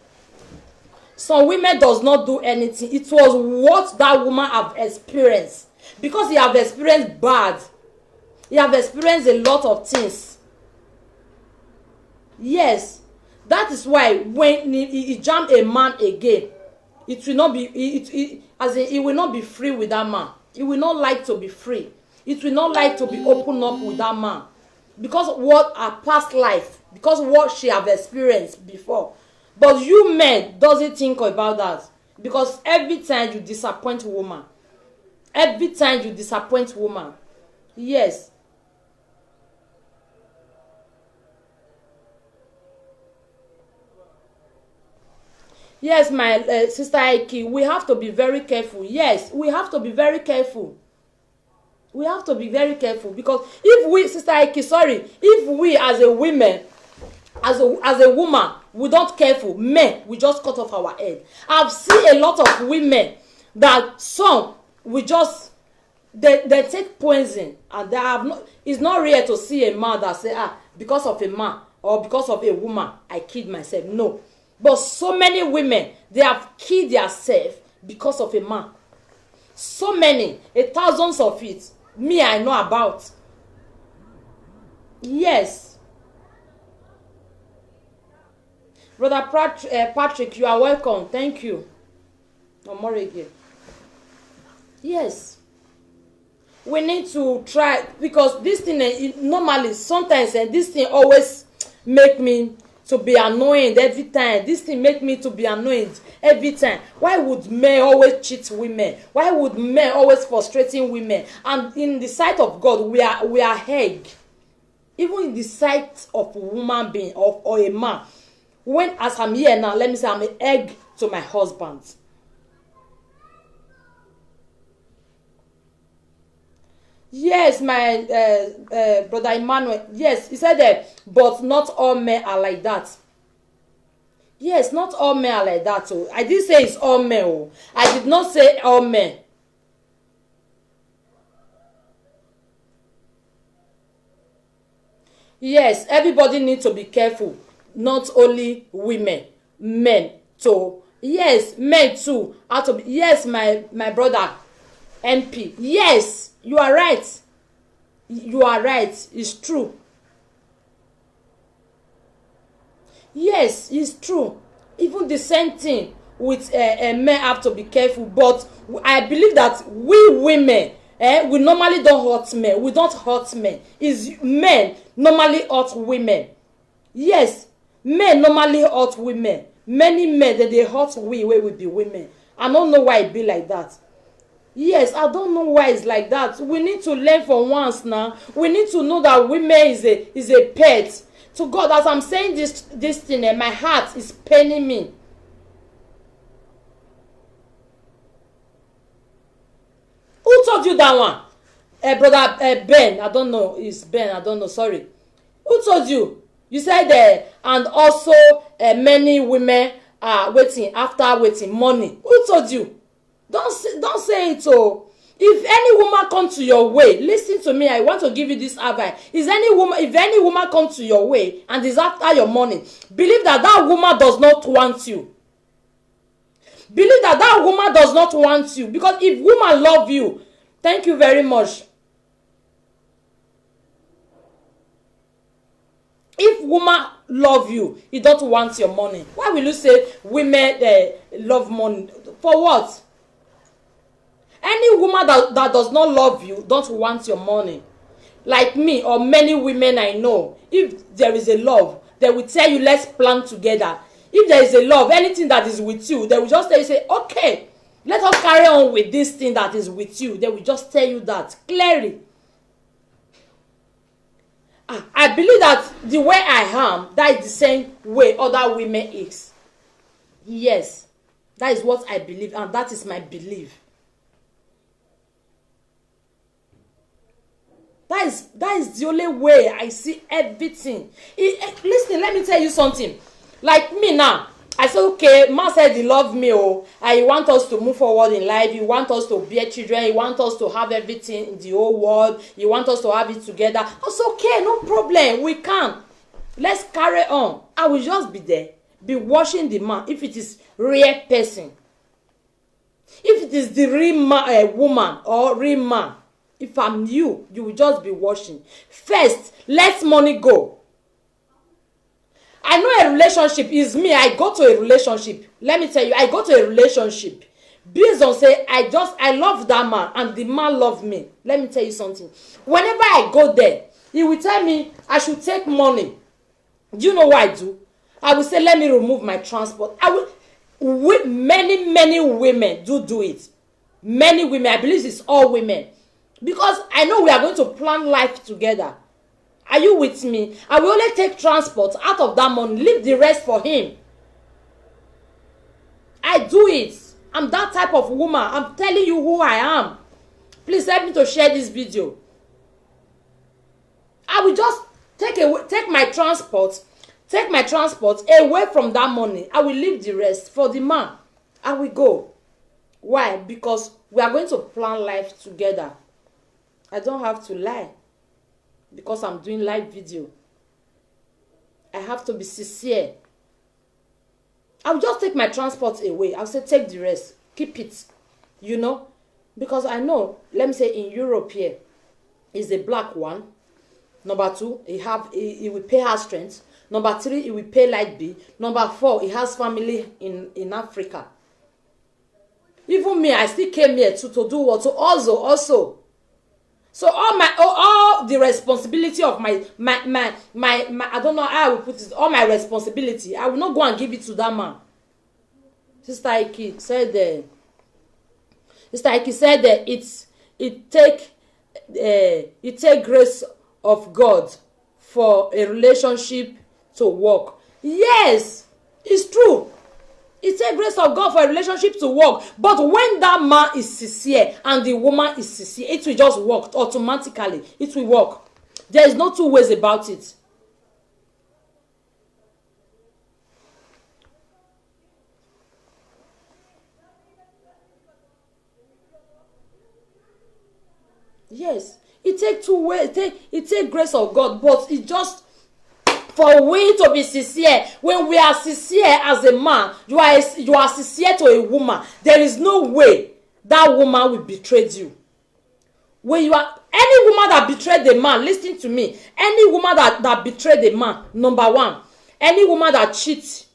Some women does not do anything. It was what that woman have experienced. Because he have experienced bad. He have experienced a lot of things. Yes. That is why when he jam a man again, it will not be, as in, he will not be free with that man. He will not like to be free. It will not like to be open up with that man. Because what her past life, because what she have experienced before. But you men doesn't think about that. Because every time you disappoint woman. Yes. Yes, my sister Aiki, we have to be very careful. Yes, we have to be very careful. We have to be very careful, because if we, Sister Ike, sorry, if we as a woman, as a woman, we don't careful, men, we just cut off our head. I've seen a lot of women that some we just they take poison, and they have not. It's not rare to see a man that say, because of a man or because of a woman I killed myself. No, but so many women, they have killed themselves because of a man. So many, thousands of it. Me, I know about. Yes. Brother Patrick, you are welcome. Thank you. No more again. Yes. We need to try, because this thing normally sometimes this thing always make me to be annoyed every time. This thing make me to be annoyed every time. Why would men always cheat women? Why would men always frustrating women? And in the sight of God, we are egg. Even in the sight of a woman being or a man. When, as I'm here now, let me say I'm an egg to my husband. Yes, my brother Emmanuel. Yes, he said that, but not all men are like that. Yes, not all men are like that. Oh, I did say it's all men. Oh, I did not say all men. Yes, everybody needs to be careful. Not only women, men too. Yes, men too. Have to be. Yes, my brother MP. Yes, you are right. You are right. It's true. Yes, it's true. Even the same thing with men have to be careful. But I believe that we women, we normally don't hurt men. We don't hurt men. It's men normally hurt women. Yes, men normally hurt women. Many men that they hurt we will be women. I don't know why it be like that. Yes, I don't know why it's like that. We need to learn for once now. We need to know that women is a pet. To God, as I'm saying this thing, my heart is paining me. Who told you that one? Brother Ben, I don't know. It's Ben, I don't know, sorry. Who told you? You said and also many women are waiting money. Who told you? Don't say it. Oh, if any woman come to your way, listen to me. I want to give you this advice. If any woman come to your way and is after your money, believe that woman does not want you. Believe that woman does not want you, because if woman love you, thank you very much. If woman love you, he don't want your money. Why will you say women love money? For what? Any woman that does not love you don't want your money. Like me or many women I know, if there is a love, they will tell you, let's plan together. If there is a love, anything that is with you, they will just tell you, say, okay, let us carry on with this thing that is with you. They will just tell you that clearly. I believe that the way I am, that is the same way other women is. Yes, that is what I believe, and that is my belief. That is the only way I see everything. Listen, let me tell you something. Like me now, I said, okay, man said he love me, and he want us to move forward in life. He want us to bear children. He want us to have everything in the whole world. He want us to have it together. It's okay, no problem. We can. Let's carry on. I will just be there, be watching the man. If it is real person, if it is the real man, woman or real man, if I'm you will just be watching. First, let money go. I know a relationship is me. I go to a relationship. Let me tell you, I go to a relationship based on say I love that man and the man love me. Let me tell you something. Whenever I go there, he will tell me I should take money. Do you know what I do? I will say, let me remove my transport. Many women do it. Many women, I believe it's all women. Because I know we are going to plan life together. Are you with me? I will only take transport out of that money, leave the rest for him. I do it. I'm that type of woman. I'm telling you who I am. Please help me to share this video. I will just take my transport away from that money. I will leave the rest for the man. I will go. Why? Because we are going to plan life together. I don't have to lie because I'm doing live video. I have to be sincere. I will just take my transport away. I'll say take the rest. Keep it. You know? Because I know, let me say in Europe here, is a black one. Number 2, he will pay house rent. Number 3, he will pay light bill. Number 4, he has family in Africa. Even me, I still came here to do what? To also. So all the responsibility of my I don't know how I will put it, all my responsibility, I will not go and give it to that man. Sister Ike said that it take grace of God for a relationship to work. Yes, it's true. It takes grace of God for a relationship to work. But when that man is sincere and the woman is sincere, it will just work automatically. It will work. There is no two ways about it. Yes, it takes two ways. It takes grace of God, but it just for we to be sincere. When we are sincere as a man, you are sincere to a woman. There is no way that woman will betray you. When you are any woman that betrayed the man, listen to me. Any woman that betrayed the man, number 1, any woman that cheats,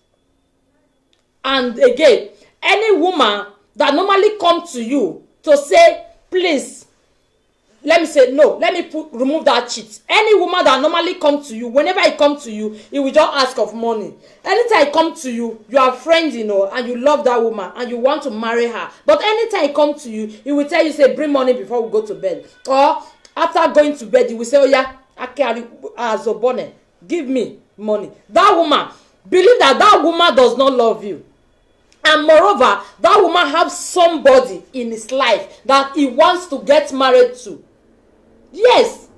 and again, any woman that normally come to you to say, please. Let me say no. Let me remove that cheat. Any woman that normally come to you, whenever I come to you, he will just ask of money. Anytime I come to you, you are friends, you know, and you love that woman and you want to marry her. But anytime I come to you, he will tell you, say, bring money before we go to bed. Or after going to bed, he will say, oh yeah, I carry Zobone, give me money. That woman, believe that woman does not love you. And moreover, that woman has somebody in his life that he wants to get married to. Yes,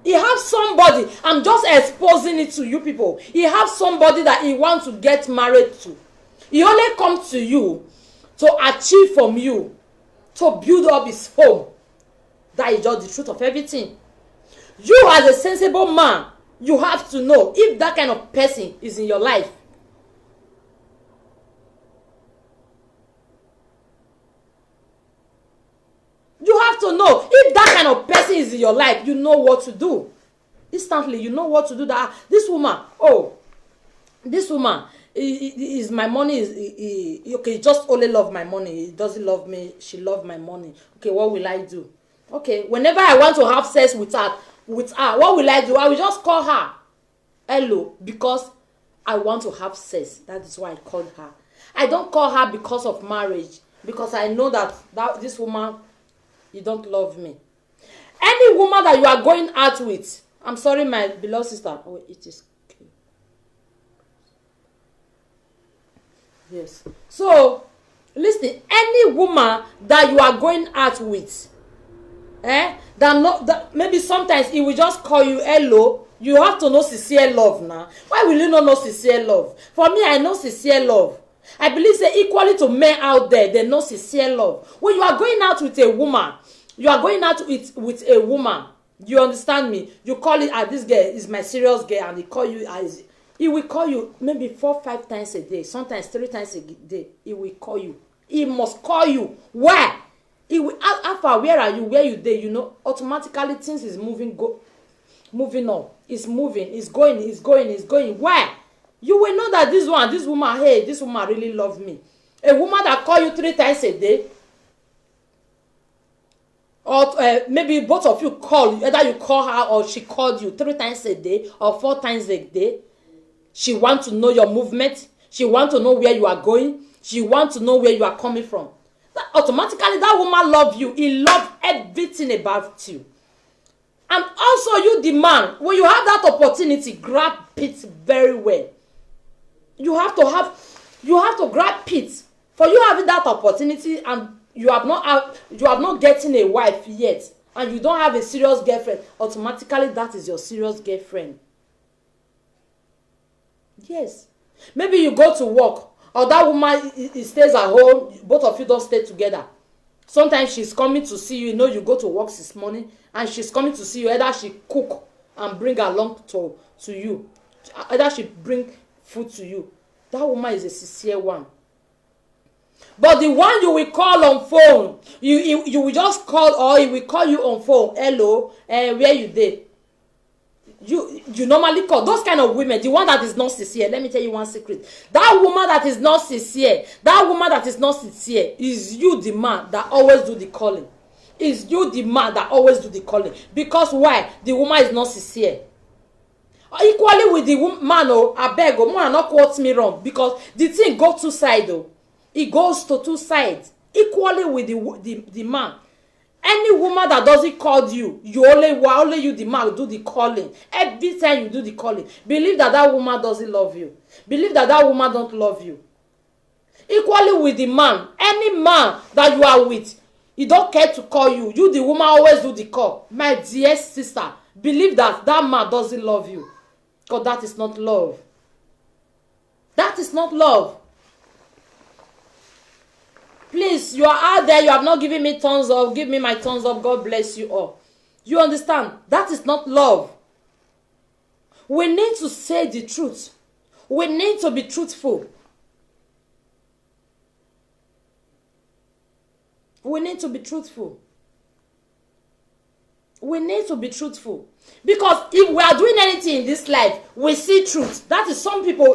he has somebody. I'm just exposing it to you people. He has somebody that he wants to get married to. He only comes to you to achieve from you, to build up his home. That is just the truth of everything. You as a sensible man, you have to know if that kind of person is in your life. You have to know if that kind of person is in your life. You know what to do instantly. You know what to do. That this woman is my money is okay. He just only love my money. He doesn't love me. She love my money. Okay, what will I do? Okay, whenever I want to have sex with her, what will I do? I will just call her hello because I want to have sex. That is why I called her. I don't call her because of marriage, because I know that this woman, you don't love me. Any woman that you are going out with, I'm sorry, my beloved sister. Oh, it is okay. Yes. So, listen. Any woman that you are going out with, that maybe sometimes he will just call you hello. You have to know sincere love now. Why will you not know sincere love? For me, I know sincere love. I believe say equally to men out there, they know sincere love. When you are going out with a woman, you are going out with a woman. You understand me? You call it, this girl is my serious girl, and he will call you maybe 4-5 times a day, sometimes 3 times a day. He will call you. He must call you. Where? He will ask, where are you? Where you there? You know, automatically things is moving on. It's moving. It's going. Why? You will know that this woman, hey, this woman really loves me. A woman that call you 3 times a day, or maybe both of you call, either you call her or she called you 3 times a day or 4 times a day. She wants to know your movement. She wants to know where you are going. She wants to know where you are coming from. Automatically, that woman loves you. He loves everything about you. And also, you, the man, when you have that opportunity, grab it very well. You have to grab it. For you having that opportunity, and you have not getting a wife yet, and you don't have a serious girlfriend, automatically that is your serious girlfriend. Yes. Maybe you go to work, or that woman he stays at home, both of you don't stay together. Sometimes she's coming to see you, you know, you go to work this morning, and she's coming to see you. Either she cook and bring along to you, either she bring food to you. That woman is a sincere one. But the one you will call on phone, you will just call, or he will call you on phone. Hello, where you dey? You normally call those kind of women, the one that is not sincere. Let me tell you one secret. That woman that is not sincere, is you the man that always do the calling. Is you the man that always do the calling. Because why? The woman is not sincere. Equally with the man, I beg, man, not quote me wrong, because the thing go two sides. It goes to two sides. Equally with the man. Any woman that doesn't call you, only you the man do the calling. Every time you do the calling, believe that woman doesn't love you. Believe that woman don't love you. Equally with the man, any man that you are with, he don't care to call you. You the woman always do the call. My dear sister, believe that man doesn't love you, because that is not love. That is not love. Please, you are out there, you have not given me thumbs up. Give me my thumbs up. God bless you all. You understand? That is not love. We need to say the truth. We need to be truthful. We need to be truthful. We need to be truthful. Because if we are doing anything in this life, we see truth. That is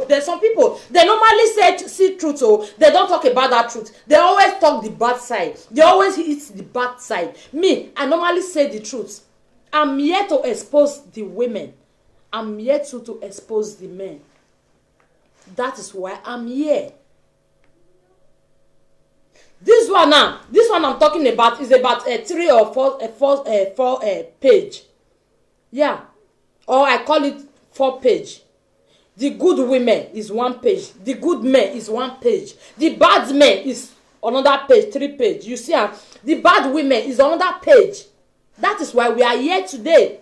there's some people, they normally see truth, so they don't talk about that truth. They always talk the bad side. They always hit the bad side. Me, I normally say the truth. I'm here to expose the women. I'm here to expose the men. That is why I'm here. This one I'm talking about is about a 3 or 4 page. Yeah, or I call it 4 page. The good women is 1 page. The good men is 1 page. The bad men is another page, 3 page. You see, the bad women is another page. That is why we are here today.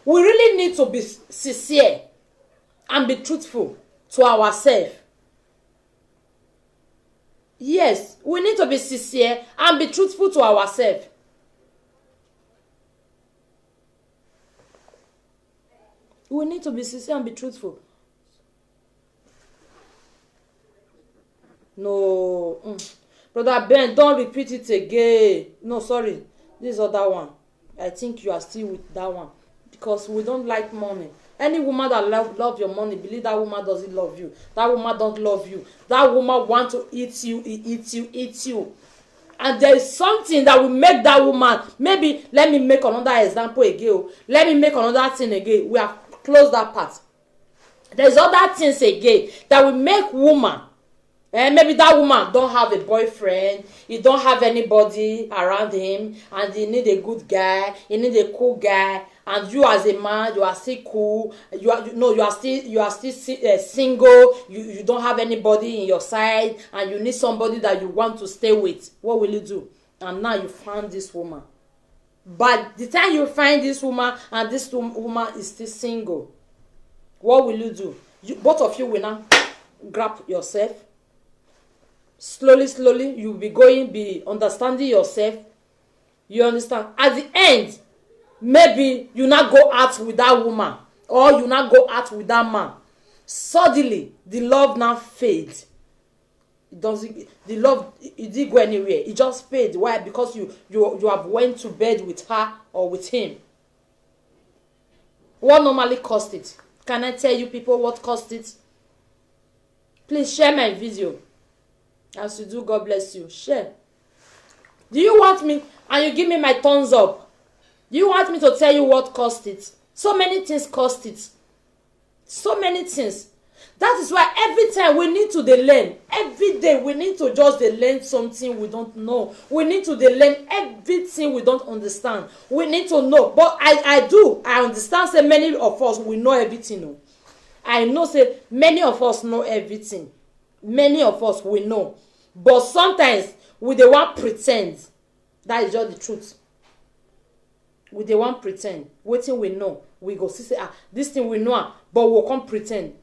We really need to be sincere and be truthful to ourselves. Yes, we need to be sincere and be truthful to ourselves. We need to be sincere and be truthful. No. Brother Ben, don't repeat it again. No, sorry. This other one. I think you are still with that one. Because we don't like money. Any woman that love your money, believe that woman doesn't love you. That woman don't love you. That woman want to eat you, eat you. And there is something that will make that woman. Maybe, let me make another example again. Let me make another thing again. We have closed that part. There's other things again that will make woman. Maybe that woman don't have a boyfriend, he don't have anybody around him, and he need a good guy, he need a cool guy, and you as a man, you are still cool, you are still single, you don't have anybody in your side, and you need somebody that you want to stay with. What will you do? And now you found this woman. But the time you find this woman, and this woman is still single, what will you do? Both of you will now grab yourself. Slowly, you will be understanding yourself. You understand? At the end, maybe you not go out with that woman, or you not go out with that man. Suddenly, the love now fades. The love, it didn't go anywhere. It just fades. Why? Because you have went to bed with her or with him. What normally cost it? Can I tell you people what cost it? Please share my video. As you do, God bless you. Share. Do you want me, and you give me my thumbs up, do you want me to tell you what cost it? So many things cost it. So many things. That is why every time we need to learn. Every day we need to just learn something we don't know. We need to learn everything we don't understand. We need to know. But I understand say many of us we know everything. No? I know say many of us know everything. Many of us we know. but sometimes we dey wan pretend. That is just the truth. We dey wan pretend wetin we know. We go see say this thing we know am, but we come pretend.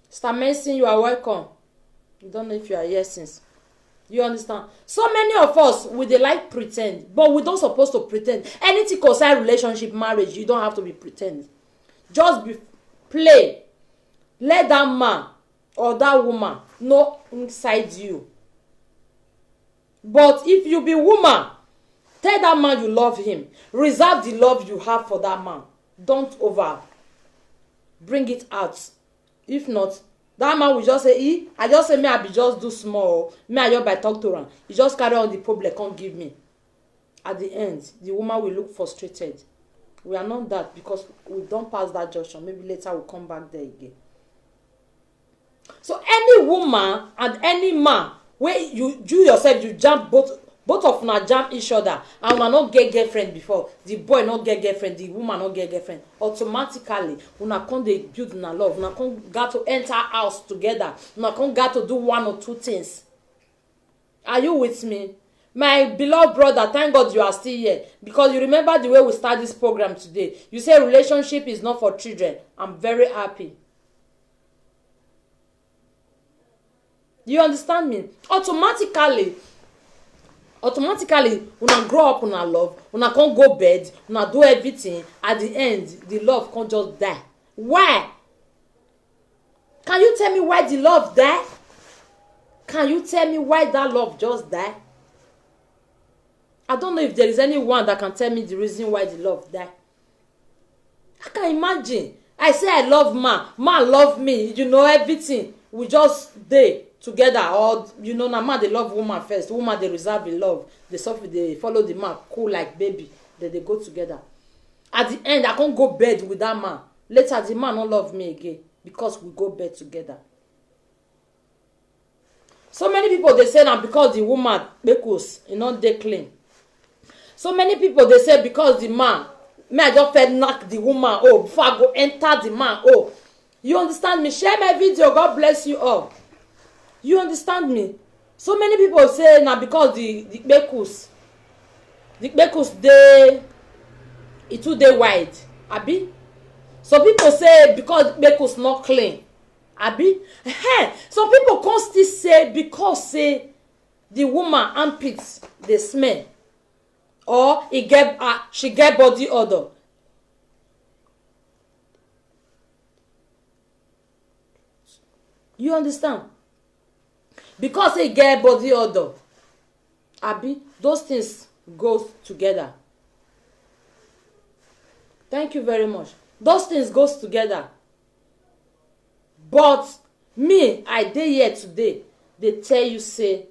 Sister Mercy, you are welcome. You don't know if you are here since. You understand? So many of us we dey like pretend, but we don't supposed to pretend. Anything concern relationship, marriage, you don't have to be pretend. Just be play. Let that man or that woman know inside you. But if you be woman, tell that man you love him. Reserve the love you have for that man. Don't over bring it out. If not, that man will just say, I just say me I be just do small. Me I just by talk to am. He just carry on the problem, can't give me. At the end, the woman will look frustrated. We are not that, because we don't pass that junction. Maybe later we'll come back there again. So any woman and any man where you yourself you jump both of una jam each other, and una not get girlfriend before, the boy not get girlfriend, the woman not get girlfriend, automatically una come dey build una love, una come got to enter house together, una come got to do one or two things. Are you with me? My beloved brother, thank God you are still here, because you remember the way we start this program today. You say relationship is not for children. I'm very happy. You understand me? Automatically, una grow up, una love, una can't go bed, una do everything. At the end, the love can't just die. Why? Can you tell me why the love die? Can you tell me why that love just die? I don't know if there is anyone that can tell me the reason why the love die. I can imagine. I say I love man love me, you know, everything. We just dey together, or you know, na man they love woman first, woman they reserve the love, they suffer, they follow the man cool like baby, then they go together. At the end, I can't go bed with that man. Later the man don't love me again because we go bed together. So many people they say now because the woman because you know they clean. So many people they say because the man, may I just fed knock the woman before I go enter the man You understand me? Share my video. God bless you all. You understand me? So many people say now because the bekus it too dey wide. Abi? So people say because bekus not clean. Abi? Some people can still say because say the woman armpits they smell, or she get body odor. You understand? Because they get body odor. Abi, those things go together. Thank you very much. Those things goes together. But me, I dey here today. They tell you say,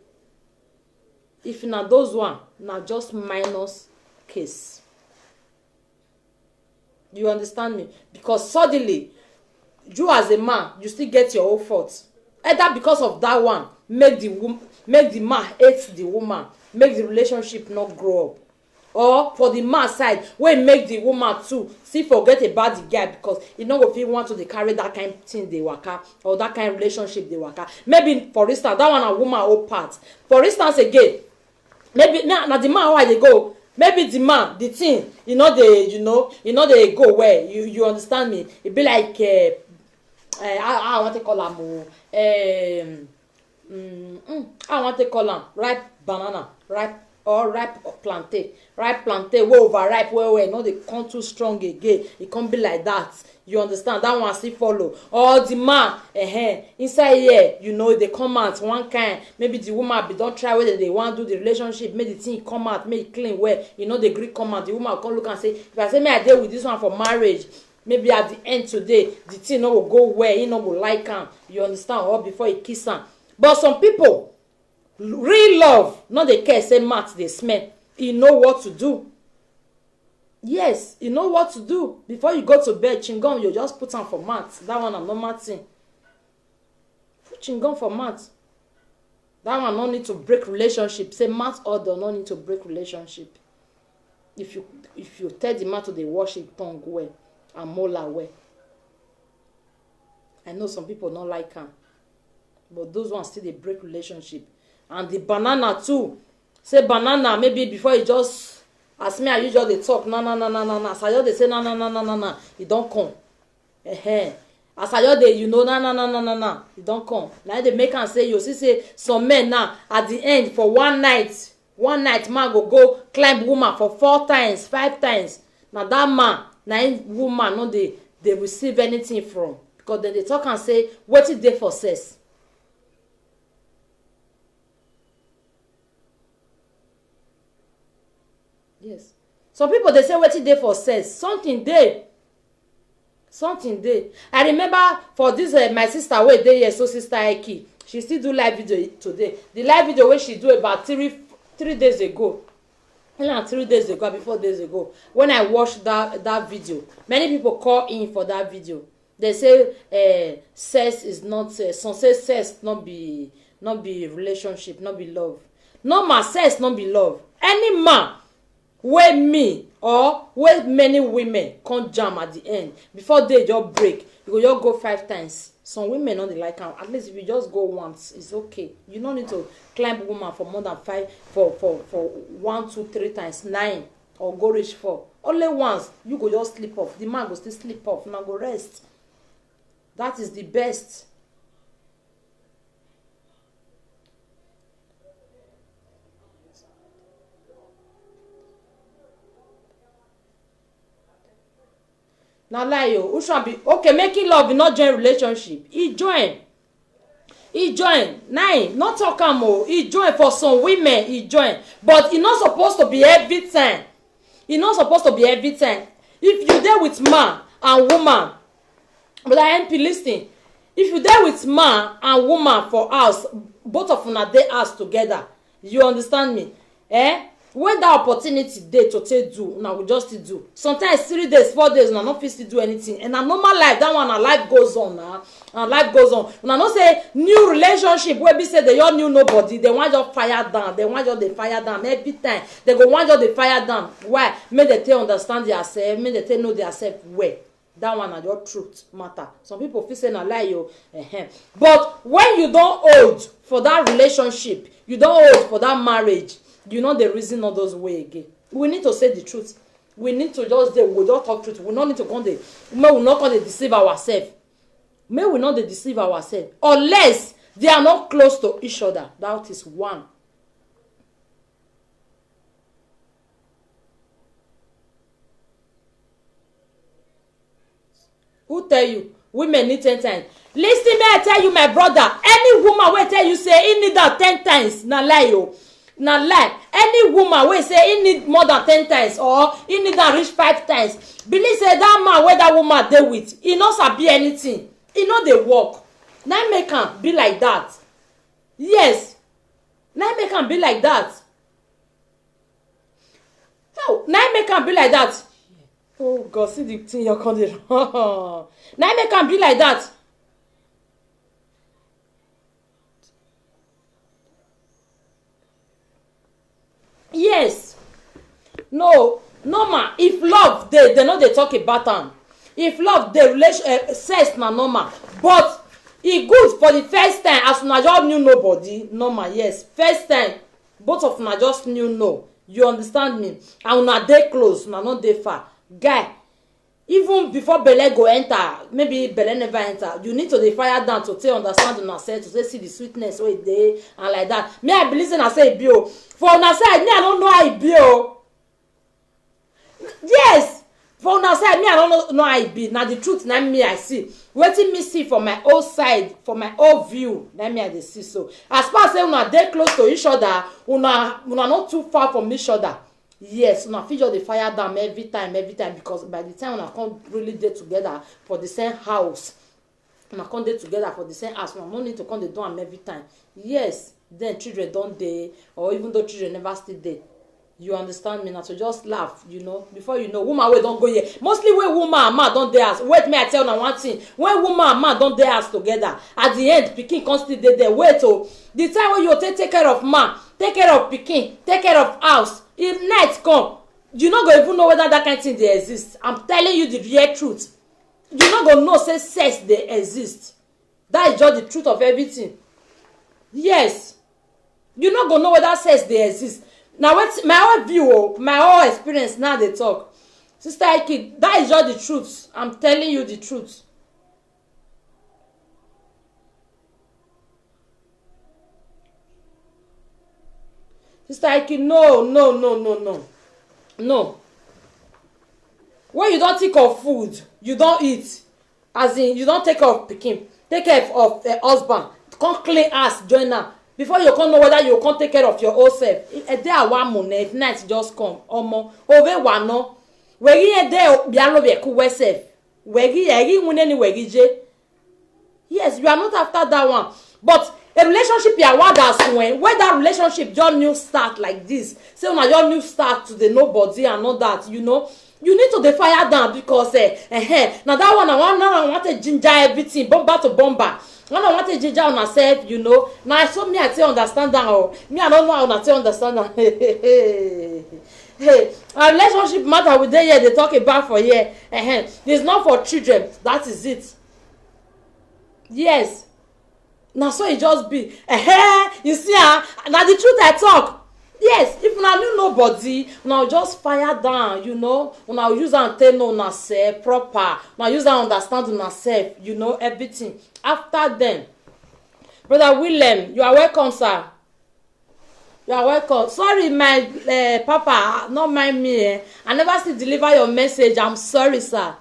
if na those one, na just minus case. You understand me? Because suddenly, you as a man, you still get your own fault. Either because of that one, make the man hate the woman, make the relationship not grow up. Or for the man side, when make the woman too still forget about the guy because he no go fit want to dey carry that kind thing dey waka, or that kind relationship dey waka. Maybe for instance, that one a woman own part. For instance again, maybe na the man why dey go. Maybe the man, the thing, they go where you understand me. It be like I want to call him I want to call him ripe banana, ripe plantain, wey overripe well, no they come too strong again. It can't be like that. You understand? That one still follow. Or the man, inside here, they come out one kind. Maybe the woman be don't try whether they want to do the relationship, make the thing come out, make it clean well. The Greek come out. The woman come look and say, if I say me I deal with this one for marriage, maybe at the end today, the thing no will go well, he no will like him. You understand? Or before he kiss him. But some people, real love, not the care say mat they smell. You know what to do. Yes, you know what to do. Before you go to bed, chingom, you just put on for mat. That one I'm not matting. Put chingom for mat. That one no need to break relationship. Say mat order no need to break relationship. If you tell the man to dey wash his tongue well and molar well. I know some people don't like him. but those ones still dey break relationship. And the banana too, say banana maybe before e just as me and you just dey talk na as I just dey say na e don come. As I just dey you know na e don come. Na dey make am say you see say some men now at the end for one night man go climb woman for 4 times 5 times. Na that man na him woman no dey receive anything from, because dem dey talk am say wetin dey for sex. Yes, some people dey say wetin dey for sex, something dey. I remember for this my sister wey dey here, so sister Eki, she still do live video today. The live video wey she do about 3 days ago, 3 days ago or 4 days ago, when I watched that video, many people call in for that video. They say sex is not some say sex not be relationship, not be love. No man, sex not be love. Any man wey me or wey many women come jam at the end before they just break, you go just go 5 times. Some women no dey like am. At least if you just go once, it's okay. You no need to climb woman for more than 5 for 1 2 3 times 9 or go reach 4. Only once you go just sleep off. The man go still sleep off. Now go rest. That is the best. Na lie o. Who should be okay? Making love be not join relationship. He join. Nine. Not talk am o. He join for some women. He join, but e not supposed to be every time. If you there with man and woman, but I MP listen. If you there with man and woman for house, both of una dey house together. You understand me? When that opportunity dey to take do, una go just do. Sometimes 3 days 4 days una no fit still do anything. And na normal life, that one na life goes on na. And life goes on. Una no say new relationship wey be say they all knew nobody, they want just fire down. They want just dey fire down every time. They go want just dey fire down. Why? Make they take understand themselves, make they take know themselves well. That one na your truth matter. Some people feel say na lie yo. But when you don old for that relationship, you don old for that marriage, you know the reason all those way again. We need to say the truth. We need to just we don't talk truth. We don't need to go there. May we not go to deceive ourselves. May we not deceive ourselves unless they are not close to each other. That is one. Who tell you? Women need 10 times. Listen, me I tell you, my brother. Any woman will tell you say he need that 10 times. Na lie yo. Na lie. Any woman will say he need more than 10 times or he need that reach 5 times. Believe say that man where that woman dey with, he no sabi anything. He no dey work. Now make am be like that. Yes. Now make am be like that. No. Now make am be like that. Oh God, see the thing you're calling. Now make am be like that. Yes. No man. If love they know they talk about am. If love dey relation sex na normal, but e good for the first time as una just knew nobody. Normal, yes. First time both of una just knew no. You understand me? And una dey close, una no dey far. Guy, even before belle go enter, maybe belle never enter, you need to dey fire down to take understand una self, to take see the sweetness wey dey and like that. Me I believe say na say e be o. For una side, me I don't know how e be o. Yes, for una side, me I don't know how e be. Na the truth na me I see. Wetin me see for my own side, for my own view, na me I dey see so. As far as say una dey close to each other, una not too far from each other. Yes, una fit just dey fire down every time because by the time una come really dey together for the same house, una come dey together for the same house, una no need to come dey do am every time. Yes, then children don dey, or even though children never still dey. You understand me? Na to just laugh, you know. Before you know, woman wey don go here. Mostly when woman and man don dey house. Wait, may I tell una one thing. When woman and man don dey house together, at the end, pikin come still dey there. Wait oh, the time when you take care of man, take care of pikin, take care of house, if night come, you no go even know whether that kind of thing dey exist. I'm telling you the real truth. You no go know say sex dey exist. That is just the truth of everything. Yes, you no go know whether sex dey exist. Na wetin my own view o, my own experience now dey talk. Sister Ike, that is just the truth. I'm telling you the truth. Sister Ike, no, no, no, no, no, no. When you don think of food, you don eat, as in you don take care of pikin, take care of husband, come clean house join am, before you come know whether you come take care of your own self. Ede awamu na if night just come, omo ove wano wegi ede bialo be kuwe self, wegi eri nwune wegi je. Yes, you are not after that one, but a relationship you want as when that relationship just new start like this, say una just new start to the nobody and all that, you know, you need to dey fire down because now that one I want to ginger everything bomba to bomba. When I want to ginger on herself, you know. Now so me I say understand that, oh me I don't know how to understand that. Hey, a relationship matter with them here they talk about for here. It's not for children. That is it. Yes. Now so it just be. You see, now the truth I talk. Yes, if una knew nobody, una just fire down, you know. Una use and tell no una self proper. Una use and understand una self, you know, everything. After then, Brother William, you are welcome, sir. You are welcome. Sorry, my papa, not mind me. I never still deliver your message. I'm sorry, sir.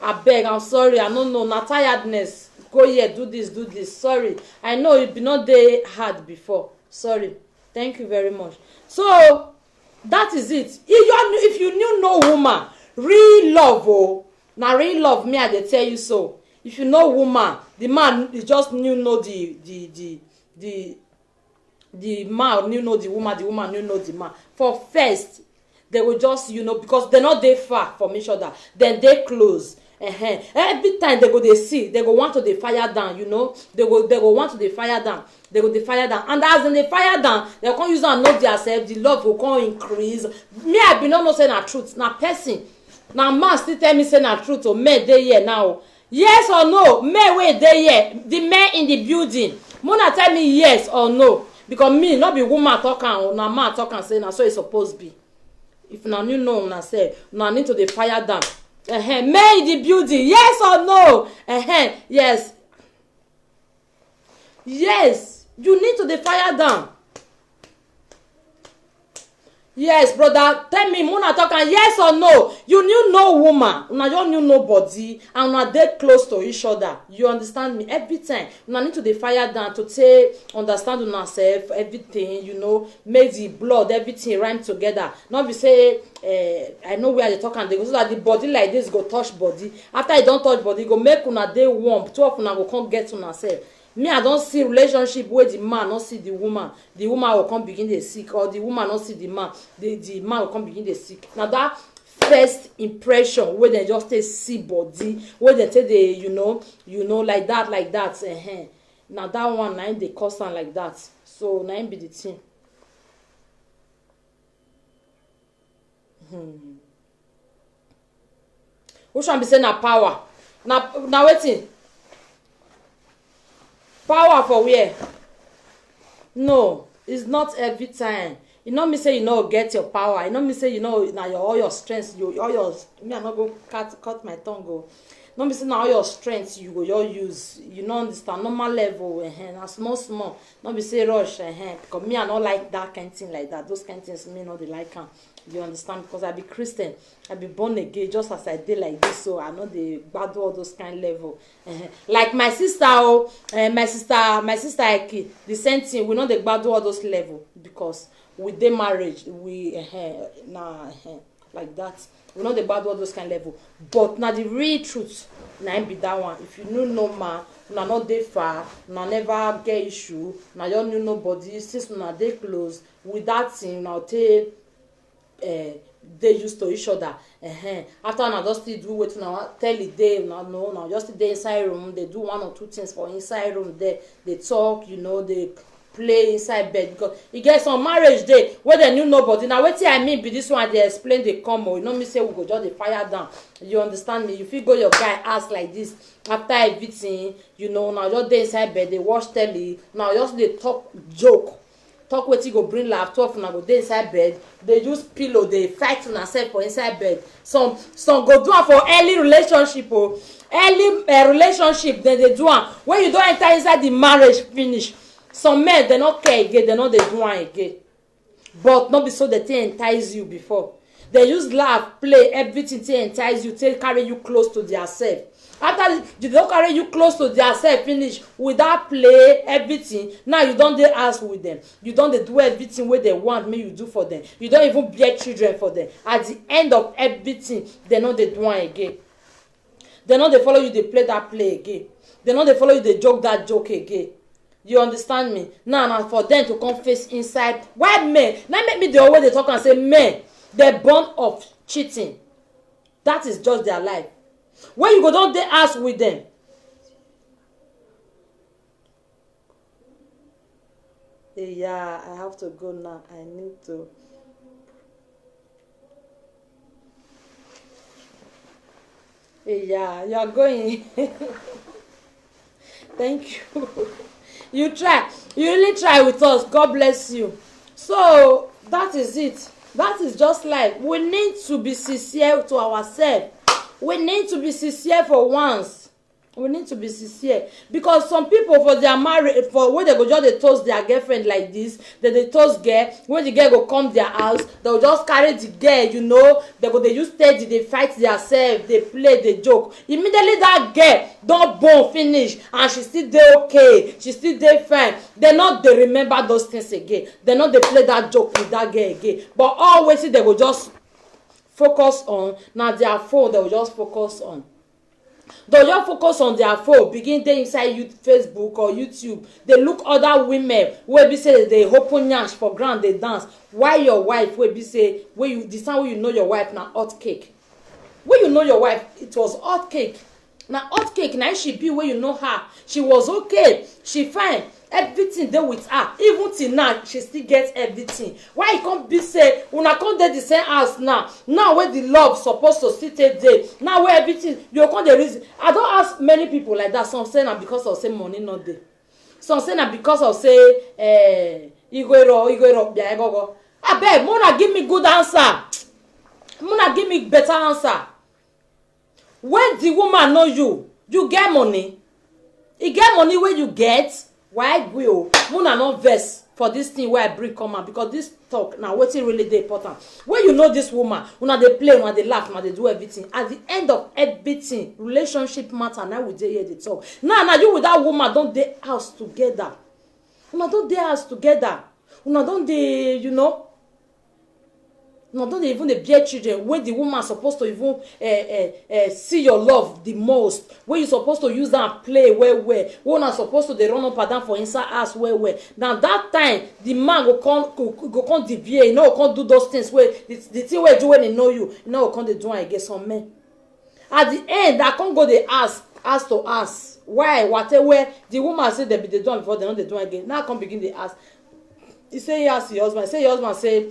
I beg, I'm sorry. I don't know. Na tiredness. Go here, do this. Sorry. I know it be not dey hard before. Sorry. Thank you very much. So that is it. If you knew no woman, real love, oh, na real love, me I dey tell you so. If you know woman, the man is just new know the man you know the woman you know the man. For first, they will just, you know, because they're not dey far from each other, then they close. Every time they go dey see, they go want to dey fire down, you know. They go want to dey fire down. They go dey fire down, and as they fire down, they come use am know themselves. The love will come increase. Me I be no know say na truth. Na person, na man still tell me say na truth. O men dey here now. Yes or no? Men wey dey here, the men in the building. Muna tell me yes or no, because me no be woman talk am, na man talk am say na so e suppose be. If na you know una say, una need to dey fire down. Men in the building, yes or no? Yes. Yes, you need to dey fire down. Yes, brother, tell me, Muna talk am yes or no? You knew no woman, una just knew nobody, and una dey close to each other. You understand me? Every time, una need to dey fire down to take understand una self, everything, you know, make the blood, everything rhyme together. Not be say, I know where they talk and they go so that the body like this go touch body. After e don touch body, go make una dey warm. Two of una go come get una self. Me I don see relationship where the man no see the woman will come begin dey sick, or the woman no see the man will come begin dey sick. Now that first impression where they just take see body, where they take the you know like that now that one na dey cause am like that. So na be the thing. Which one be say na power? Na wetin? Power for where? No, it's not every time. You know me say you know get your power. You know me say you know now your all your strengths, me I not go cut my tongue go. No me say now all your strengths you go your use. You know understand normal level na small. No be say rush because me I not like that kind of thing like that. Those kind of things me no dey like am. You understand? Because I be Christian, I be born again just as I did like this, so I know they bad all those kind level. Like my sister, my sister Ike, the same thing. We know they bad all those level because with their marriage, we like that. We know they bad all those kind level. But now the real truth, now be that one. If you know no man, na not dey far, na never get issue, na you know nobody. Since na dey close with that thing, now take. They used to each other. After na just still do wetin na tell the day no just dey inside room. They do one or two things for inside room. They talk, you know, they play inside bed, because e get some marriage dey wey dem knew nobody. Na wetin I mean be this one dey explain dey come o. You no mean say we go just dey fire down. You understand me? You fit go your guy house like this after everything, you know, na just dey inside bed dey watch telly, na just dey talk joke, talk wetin go bring laugh, talk una go dey inside bed dey use pillow dey fight una sef for inside bed. Some go do am for early relationship o. Early relationship dem dey do am when you don enter inside the marriage finish. Some men dem no care again, dem no dey do am again, but no be so dem take entice you before. Dem use laugh play everything take entice you, take carry you close to their self. After you don carry you close to their self finish without play everything, now you don dey house with them, you don dey do everything wey dem want make you do for them, you don even bear children for them. At the end of everything, dem no dey do am again. Dem no dey follow you dey play that play again. Dem no dey follow you dey joke that joke again. You understand me? Now na for them to come face inside. Why men? Now make me dey always dey talk and say men dey born of cheating. That is just their life. When you go don dey house with them, yeah, I have to go now. I need to. Yeah, you are going. Thank you. You try. You really try with us. God bless you. So that is it. That is just life. We need to be sincere to ourselves. We need to be sincere for once. We need to be sincere, because some people for their marriage, for when they go just dey toast their girlfriend like this, they toast girl. When the girl go come their house, they will just carry the girl, you know, they use steady, they fight themselves, they play, they joke. Immediately that girl don born finish and she still dey okay, she still dey fine, they not dey remember those things again. They not dey play that joke with that girl again. But always they go just focus on na their phone. They will just focus on. They just focus on their phone, begin dey inside Facebook or YouTube. They look other women wey be say they open nyash for ground, they dance. Why your wife wey be say wey you the time wey you know your wife na hot cake. When you know your wife, it was hot cake. Na hot cake na she be wey you know her. She was okay, she fine, everything dey with her. Even till now, she still get everything. Why e come be say una come dey the same house now? Now wey the love suppose to still take dey, now wey everything you come dey reason. I don ask many people like that. Some say na because of say money no dey. Some say na because of say igwero bia egogo. Abeg, Mona give me good answer. Mona give me better answer. When the woman know you get money. E get money wey you get. Why will Mona not vex for this thing where I bring come out? Because this talk now wetin really dey important. When you know this woman, una dey play, una dey laugh, una dey do everything. At the end of everything, relationship matter. Now we dey here dey talk. Now you with that woman don dey house together. Una don dey house together. Una don dey, you know. Una don dey even dey bear children. When the woman supposed to even see your love the most. When you supposed to use that play well. When una supposed to dey run up and down for inside house well. Now that time the man go come deviate. You know, go come do those things where the thing where do when he know you know go come dey do am against some men. At the end, I can't go dey ask to ask why whatever the woman say they be dey do am before, they no dey do am again. Now I come begin dey ask. He say he ask your husband. Say your husband say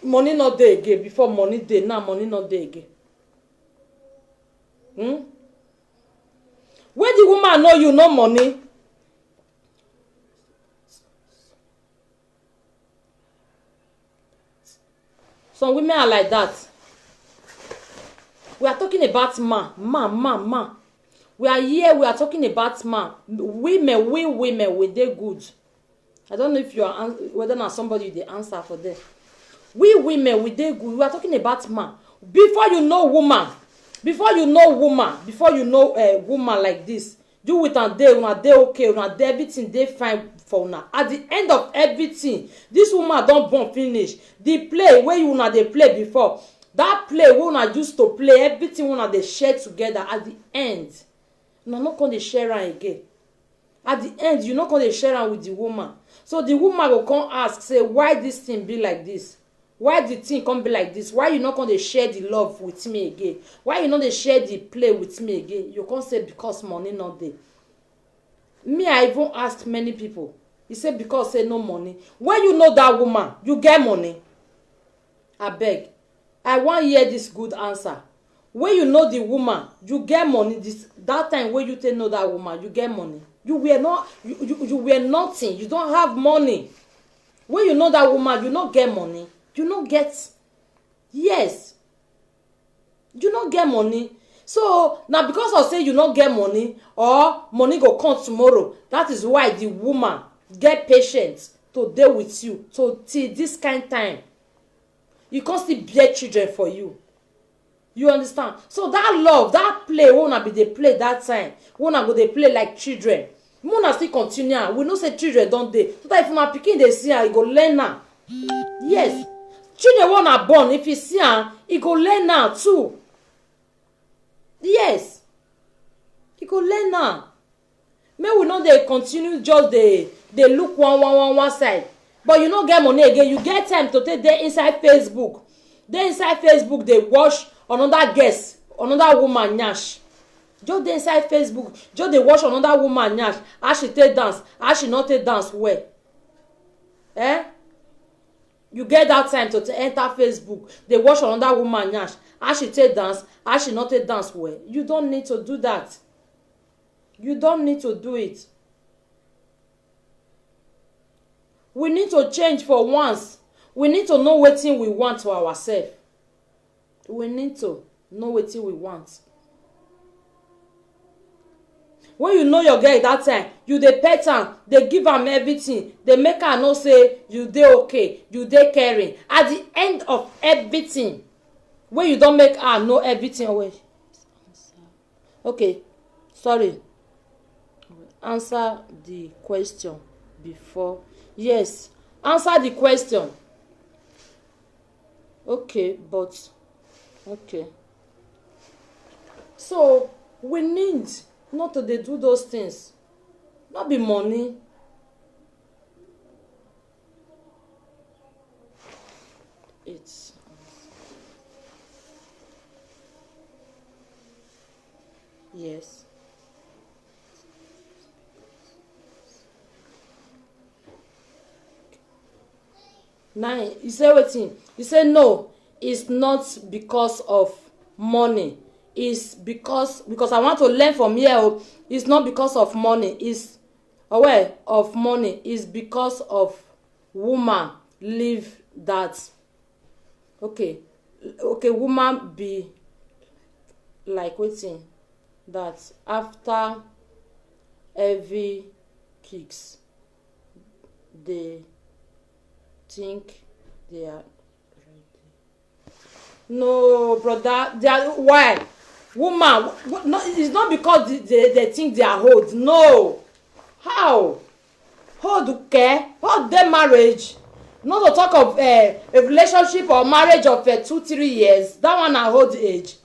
money not dey again. Before money dey, now money not dey again. When the woman know you no money, some women are like that. We are talking about man. We are here. We are talking about man. Women, we women, we dey good. I don't know if you are whether or not somebody dey answer for them. We women, we dey good. We are talking about man. Before you know woman, before you know a woman like this, you with her day, una dey okay, una dey everything dey fine for una. At the end of everything, this woman don born finish. The play wey una dey play before, that play wey una used to play, everything una dey share together. At the end, una no come dey share am again. At the end, you no come dey share am with the woman. So the woman go come ask, say, why this thing be like this? Why the thing come be like this? Why you not going to share the love with me again? Why you not dey share the play with me again? You can't say because money not there. Me, I even ask many people. He say because say no money. When you know that woman, you get money. Abeg, I wan hear this good answer. When you know the woman, you get money. That time when you take know that woman, you get money. You were nothing. You don't have money. When you know that woman, you no get money. You no get. Yes. You no get money. So now because of say you no get money or money go come tomorrow, that is why the woman get patient to deal with you till this kind time. You can't still bear children for you. You understand? So that love, that play, wanna be dey play that time. Wanna go dey play like children. Wanna still continue. We know say children don't dey. So that if my pikin dey see her, he go learn now. Yes. Children wanna born. If he see her, he go learn now too. Yes. He go learn now. May we know they continue just they look one side. But you no get money again. You get time to take there inside Facebook. There inside Facebook, they watch another guest, another woman nyash. Just there inside Facebook, just they watch another woman nyash. How she take dance, how she not take dance well. Eh? You get that time to enter Facebook. They watch another woman nyash. How she take dance, how she not take dance well. You don't need to do that. You don't need to do it. We need to change for once. We need to know wetin we want for ourselves. We need to know wetin we want. When you know your girl that time, you dey pet am, dey give am everything, dey make her know say you dey okay, you dey caring. At the end of everything, when you don make her know everything, wait. Okay, sorry. Answer the question before. Yes, answer the question. Okay, but okay. So we need not to dey do those things. Not be money. It's yes. Now you say wetin? You say no, it's not because of money. It's because I want to learn from here. It's not because of money. It's aware of money. It's because of woman live that. Okay, woman be like wetin that after every kicks they think they are ready. No, brother, they are why woman no, it's not because they think they are old. No, how hold their marriage, not to talk of a relationship or marriage of 2-3 years. That one na old age.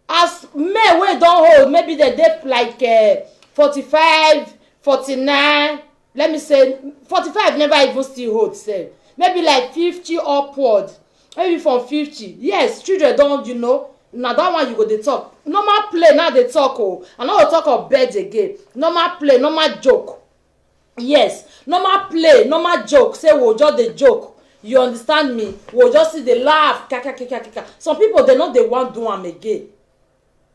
As men wey don hold, maybe they dey like 45, 49. Let me say 45 never even still hold sef. Maybe like 50 upward. Maybe from 50. Yes, children don, you know. Na that one you go dey talk. Normal play now dey talk oh. I no go talk of bed again. Normal play, normal joke. Yes, normal play, normal joke. Say we just dey joke. You understand me? We just see dey laugh. Kaka. Some people they no dey want do am again.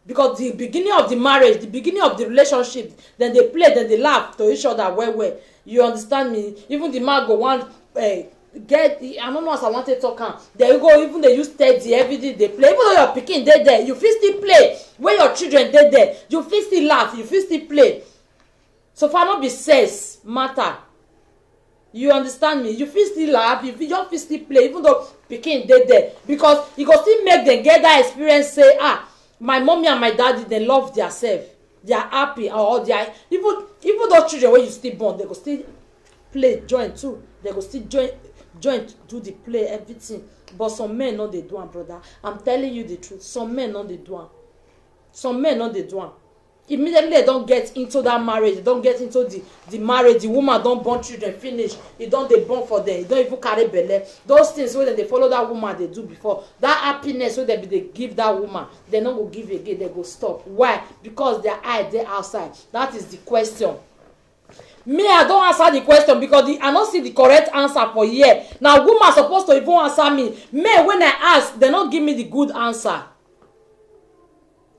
Because the beginning of the marriage, the beginning of the relationship, then they play, then they laugh to each other well. You understand me? Even the man go want get. I don't know as I want to talk am. There you go. Even they use steady every day they play. Even though your pikin dey there, you fit still play. When your children dey there, you fit still laugh. You fit still play. So far not be sex matter. You understand me? You fit still laugh. You fit still play. Even though pikin dey there, because you go still make them get that experience. Say my mommy and my daddy they love themselves. They are happy, or they are even those children when you still born, they go still play join too. They go still join do the play everything. But some men no dey do am, brother. I'm telling you the truth. Some men no dey do am. Some men no dey do am. Immediately they don get into that marriage, they don get into the marriage, the woman don born children finish, e don dey born for them, e don even carry belle. Those things wey dem dey follow that woman dey do before, that happiness wey dem be dey give that woman, dem no go give again, dem go stop. Why? Because their eye dey outside. That is the question. Me, I don't answer the question because I don't see the correct answer for here. Now woman supposed to even answer me. Me, when I ask, they don't give me the good answer.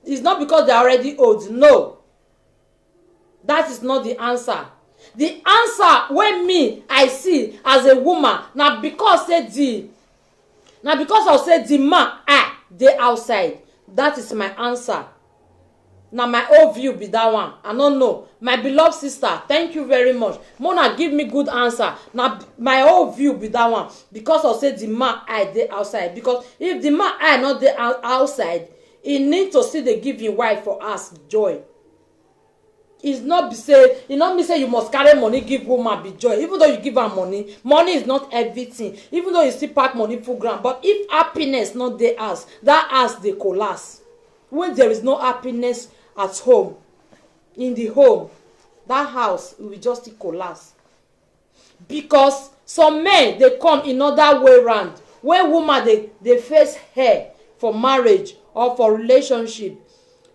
It's not because they're already old. No, that is not the answer. The answer when me I see as a woman now because say the man dey outside. That is my answer. Now my own view be that one. I don't know. My beloved sister, thank you very much. Mona give me good answer. Now my own view be that one because of say the man dey outside. Because if the man not dey outside, he need to still dey give him wife for us joy. It's not be say e no mean say you must carry money give woman be joy. Even though you give her money is not everything. Even though you still pack money full ground, but if happiness not dey house, that house dey collapse. When there is no happiness at home, in the home, that house will just collapse. Because some men they come in other way round. When woman they face her for marriage or for relationship,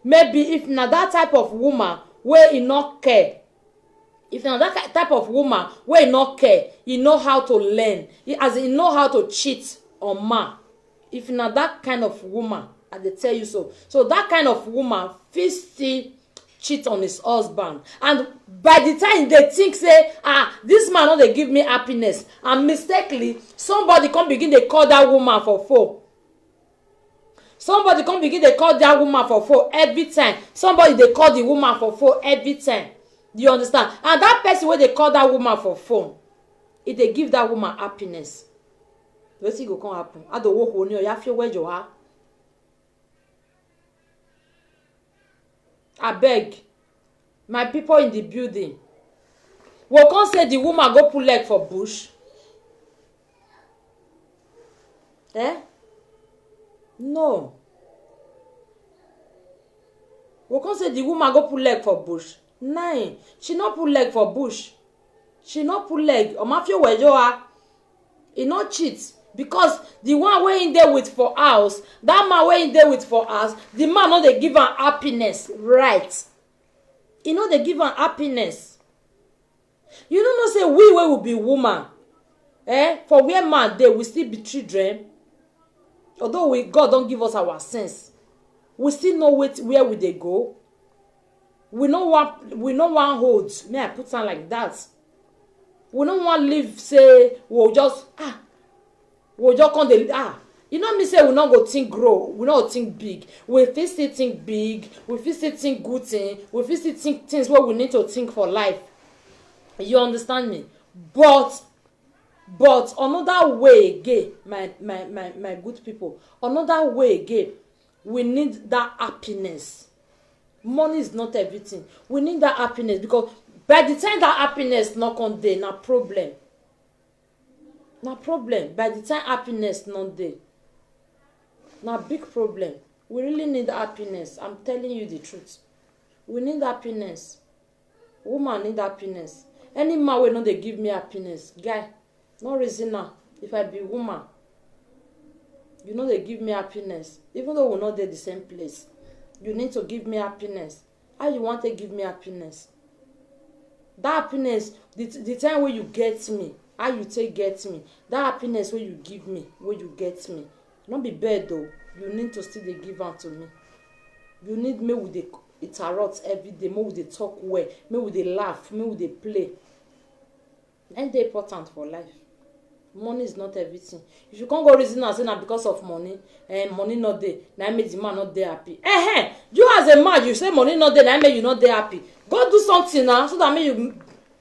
maybe if na that type of woman wey e not care, if na that type of woman wey e not care, e know how to learn, he know how to cheat on man. If na that kind of woman, I dey tell you so. So that kind of woman fit still cheat on his husband, and by the time they think say this man no dey give me happiness, and mistakenly somebody come begin dey call that woman for phone. Somebody come begin dey call that woman for phone every time. Somebody dey call the woman for phone every time. Do you understand? And that person wey dey call that woman for phone, e dey give that woman happiness. Wetin go come happen? Adowo ho ni o ya fi wejo ha. Abeg, my people in the building, we come say the woman go put leg for bush. No. We come say the woman go put leg for bush. Nine. She not put leg for bush. She not put leg. Omafio wejo ha. He not cheat. Because the one wey in there with for house, that man wey in there with for house, the man no dey give am happiness, right? He no dey give am happiness. You no know say we wey will be woman, for where man dey, we still be children. Although God don't give us our sense, we still know where we dey go. We no want hold. May I put am like that? We no want live say we'll just come dey you know me say we not go think grow, we not go think big. We fit still think big, we fit still think good thing, we fit still think things what we need to think for life. You understand me? But another way again, my good people, another way again, we need that happiness. Money is not everything. We need that happiness, because by the time that happiness not come there, na problem. Na problem. By the time happiness not there, na big problem. We really need happiness. I'm telling you the truth. We need happiness. Woman need happiness. Any man will not they give me happiness. Guy, no reason now. If I be woman, you know they give me happiness. Even though we're not there the same place, you need to give me happiness. How you want to give me happiness? That happiness, the time when you get me, how you take get me, that happiness when you give me, when you get me, not be bad though. You need to still they give out to me. You need me with the interrupt every day, me with the talk well, me with the laugh, me with the play. And they important for life. Money is not everything. If you can't go reason and say na because of money, and money not there, now make the man not there happy. You as a man, you say money not there, now make you not there happy. Go do something now, so that make you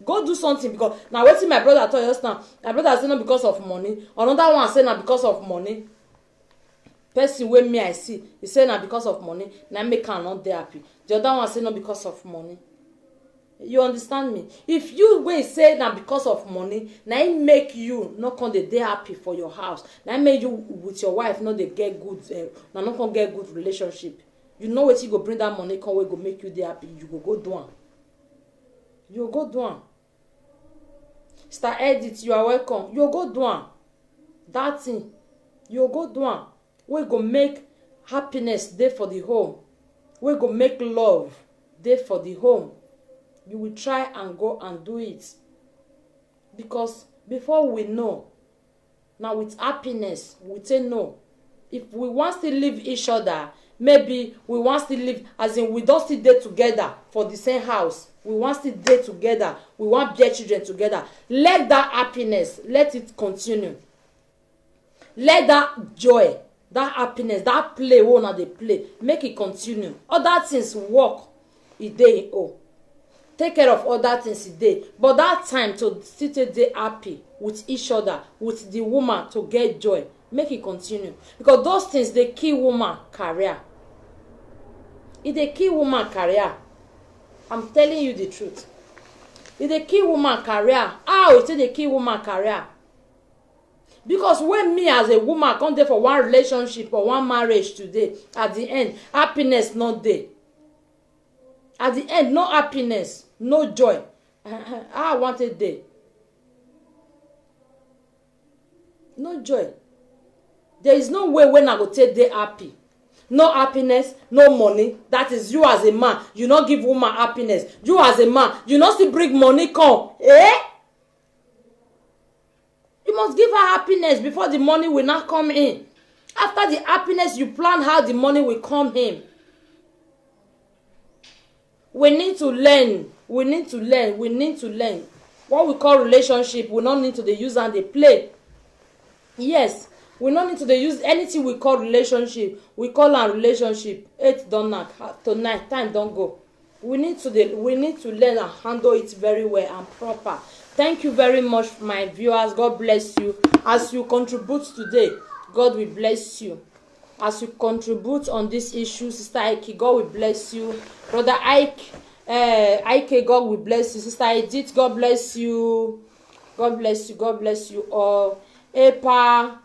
go do something. Because now wetin my brother told us now, my brother say not because of money. Another one say na because of money. Person wey me I see, he say na because of money, now make am not there happy. The other one say not because of money. You understand me? If you wey say na because of money, na it make you not come dey happy for your house. Na it make you with your wife not dey get good, na not come get good relationship. You know what you go bring that money come wey go make you dey happy. You go do am. You go do am. Star Edit, you are welcome. You go do am. That thing, you go do am. We go make happiness dey for the home. We go make love dey for the home. you will try and go and do it. Because before we know, now with happiness, we say no. If we want to live each other, maybe we want to live, as in we don't still dey together for the same house. We want to dey together. We want bear children together. Let that happiness, let it continue. Let that joy, that happiness, that play wey una dey play, make it continue. Other things work, e dey in o. Take care of other things e dey, but that time to still dey happy with each other, with the woman, to get joy, make it continue. Because those things dey kill woman career. E dey kill woman career. I'm telling you the truth. E dey kill woman career. How e take dey kill woman career? Because when me as a woman come dey for one relationship or one marriage today, at the end happiness no dey. At the end, no happiness, no joy. How I want it dey? No joy. There is no way when I go take dey happy. No happiness, no money. That is you as a man. You not give woman happiness. You as a man, you not still bring money come. Eh? You must give her happiness before the money will not come in. After the happiness, you plan how the money will come in. We need to learn. We need to learn. We need to learn. What we call relationship, we don't need to dey use and dey play. Yes, we don't need to dey use anything we call relationship. We call am relationship. 8 don knack, to 9 time don go. We need to learn and handle it very well and proper. Thank you very much, my viewers. God bless you. As you contribute today, God will bless you. As you contribute on this issue, Sister Ike, God will bless you. Brother Ike, God will bless you. Sister Edith, God bless you. God bless you. God bless you all. Epa,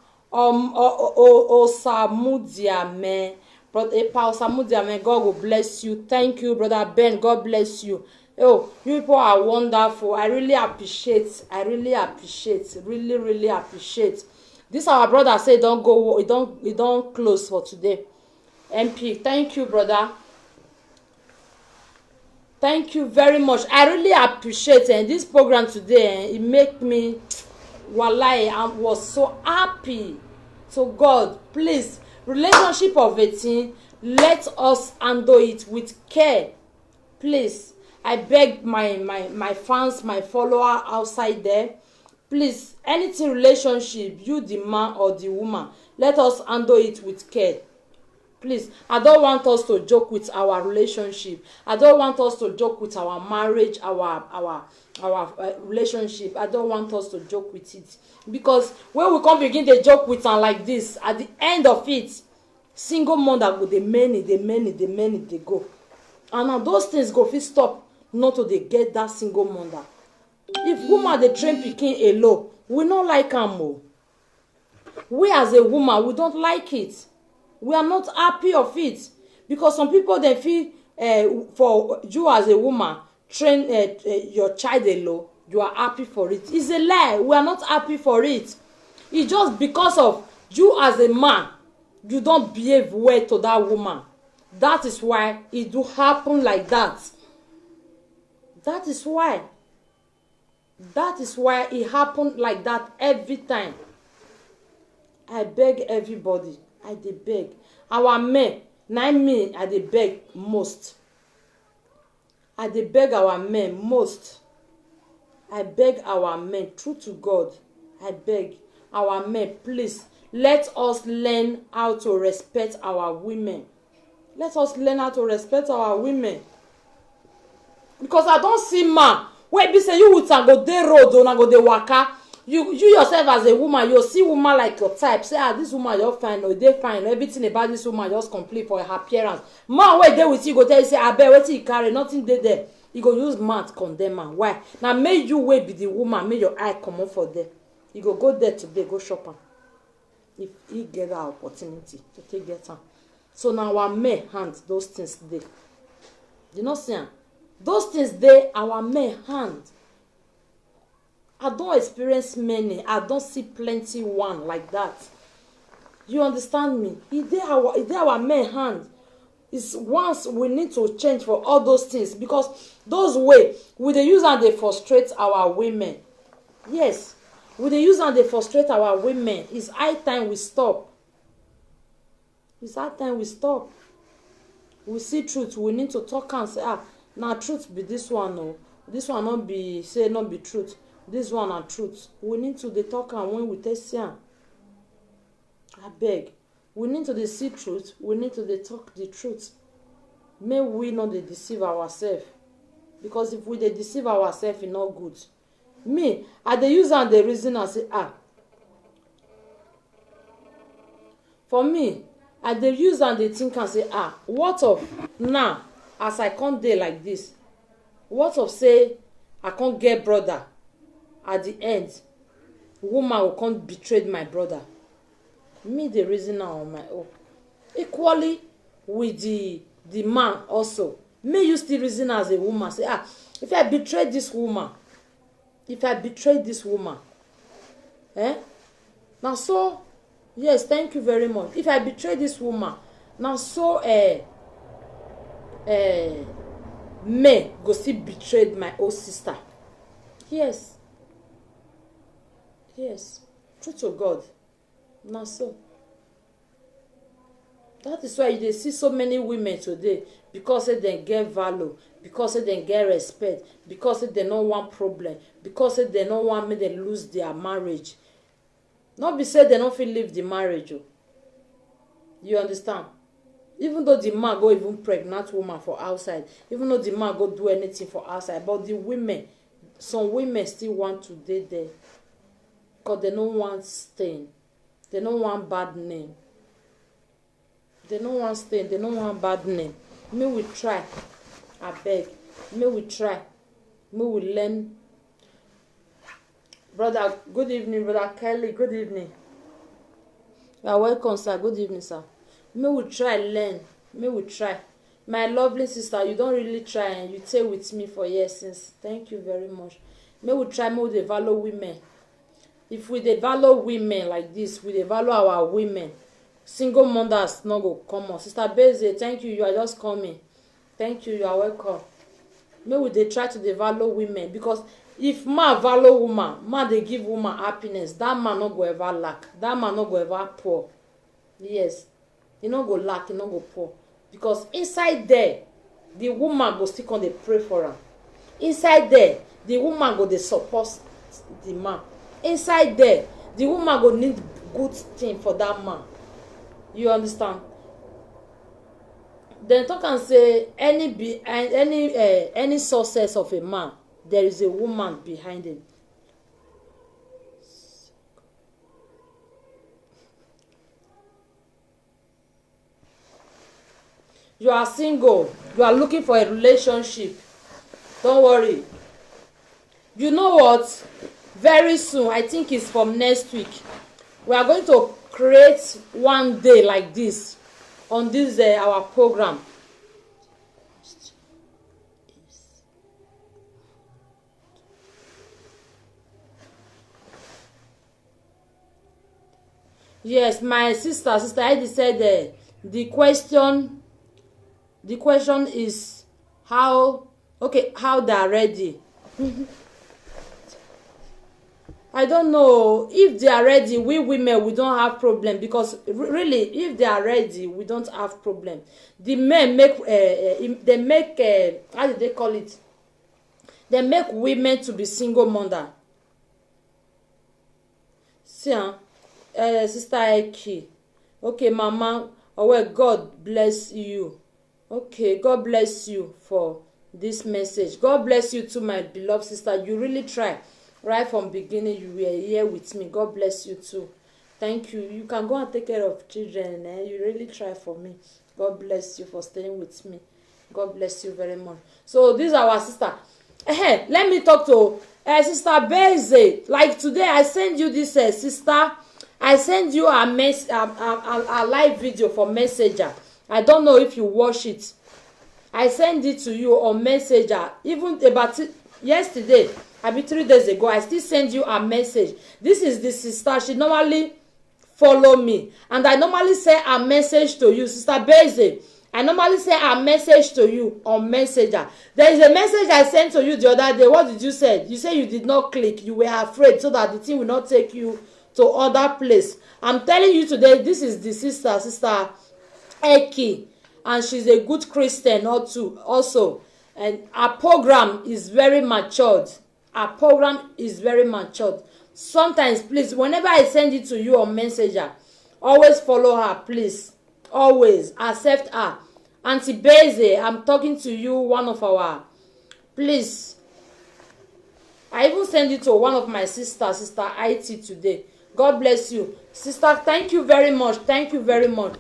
Osamudiame. Brother Epa Osamudiame, God will bless you. Thank you, Brother Ben. God bless you. Oh, you people are wonderful. I really appreciate. Really, really appreciate. This our brother say don't go. It don't close for today. MP, thank you, brother. Thank you very much. I really appreciate this program today. It make me, wallahi, I was so happy. So God, please, relationship of 18, let us handle it with care. Please, I beg my fans, my follower outside there. Please, anything relationship, you the man or the woman, let us handle it with care. Please, I don't want us to joke with our relationship. I don't want us to joke with our marriage, our relationship. I don't want us to joke with it. Because when we come begin to joke with am like this, at the end of it, single mother go the many they go. And now those things go fit stop not to dey get that single mother. If woman dey train pikin alone, we no like am o. We as a woman, we don't like it. We are not happy of it. Because some people dey feel for you as a woman train your child alone, you are happy for it. It's a lie. We are not happy for it. It's just because of you as a man, you don't behave well to that woman. That is why it do happen like that. That is why it happened like that every time. I beg everybody. I dey beg. Our men, me, I dey beg most. I dey beg our men most. I beg our men, true to God. I beg our men, please, let us learn how to respect our women. Let us learn how to respect our women. Because I don't see man wey be say you with am go dey road or go dey waka. You yourself as a woman, you see woman like your type. Say, this woman you're fine, or they fine. Everything about this woman just complete for her appearance. Man wey dey with you go tell you say, abeg wetin you carry, nothing dey there. You go use mouth condemn am. Why? Now make you wey be the woman, make your eye comot for there. You go there today, go shop am. If he get that opportunity to take get am. So now our men hand those things dey. You know see am? Those things dey our men hand. I don't experience many. I don't see plenty one like that. You understand me? It dey our men hand. It's once we need to change for all those things, because those way we dey use am dey frustrate our women. Yes, we dey use am dey frustrate our women. It's high time we stop. It's high time we stop. We see truth, we need to talk and say, na truth be this one o. This one no be say no be truth. This one na truth. We need to dey talk am when we take see am. Abeg, we need to dey see truth. We need to dey talk the truth. Make we no dey deceive ourselves, because if we dey deceive ourselves, e no good. Me, I dey use am dey reason and say, for me, I dey use am dey think and say, what of now as I come dey like this? What of say I come get brother, at the end woman go come betray my brother? Me dey reason am on my own. Equally with the man also. May you still reason as a woman, say, if I betray this woman, now so, yes, thank you very much. If I betray this woman, now so May go still betray my own sister. Yes, true to God. Now so, that is why you dey see so many women today, because say dem get value, because say dem get respect, because say dem no want problem, because say dem no want make dem lose their marriage. No be say dem no fit leave the marriage o. You understand? Even though the man go even pregnant woman for outside, even though the man go do anything for outside, but the women, some women still want to dey there, because they no want stain, they no want bad name, they no want stain, they no want bad name. May we try, abeg, may we try, may we learn. Brother, good evening. Brother Kelly, good evening. You are welcome, sir. Good evening, sir. May we try learn, may we try. My lovely sister, you don't really try, and you stay with me for years since. Thank you very much. May we try, may we dey value women. If we dey value women like this, we dey value our women, single mothers no go come on. Sister Beze, thank you. You are just coming. Thank you. You are welcome. May we dey try to dey value women, because if man value woman, man dey give woman happiness, that man no go ever lack. That man no go ever poor. Yes, he no go lack, he no go poor, because inside there the woman go still come dey pray for am. Inside there the woman go dey support the man. Inside there the woman go need good thing for that man. You understand? Dem talk am say any success of a man, there is a woman behind it. You are single, you are looking for a relationship, don't worry. You know what? Very soon, I think it's from next week, we are going to create one day like this on this our program. Yes, my sister Heidi said the question is how they are ready. I don't know if they are ready. We women, we don't have problem, because really if they are ready, we don't have problem. The men make they make how do they call it, they make women to be single mother. See, Sister Eki, okay, Mama, well, God bless you. Okay, God bless you for this message. God bless you too, my beloved sister. You really try. Right from beginning, you were here with me. God bless you too. Thank you. You can go and take care of children. You really try for me. God bless you for staying with me. God bless you very much. So this is our sister. Let me talk to Sister Beze. Like today, I send you this sister. I send you a live video for Messenger. I don't know if you watch it. I send it to you on Messenger. Even about yesterday, I mean 3 days ago, I still send you a message. This is the sister. She normally follow me, and I normally say a message to you, Sister Beze. I normally say a message to you on Messenger. There is a message I sent to you the other day. What did you say? You say you did not click. You were afraid so that the thing will not take you to other place. I'm telling you today, this is the sister Eki, and she's a good Christian also. And our program is very matured. Our program is very matured. Sometimes, please, whenever I send it to you on Messenger, always follow her, please. Always accept her. Auntie Beze, I'm talking to you, one of our, please. I even send it to one of my sister IT today. God bless you, sister. Thank you very much. Thank you very much.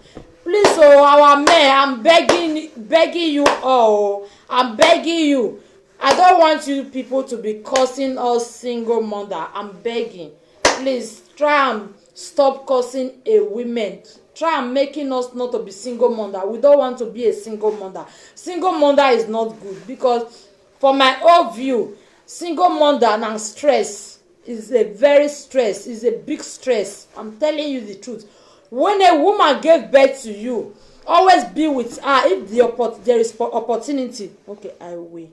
Please, oh, our men, I'm begging you all. I'm begging you. I don't want you people to be cursing us single mother. I'm begging. Please try and stop cursing a women. Try and making us not to be single mother. We don't want to be a single mother. Single mother is not good, because for my own view, single mother and stress is a big stress. I'm telling you the truth. When a woman gave birth to you, always be with her. If there is opportunity, okay, I will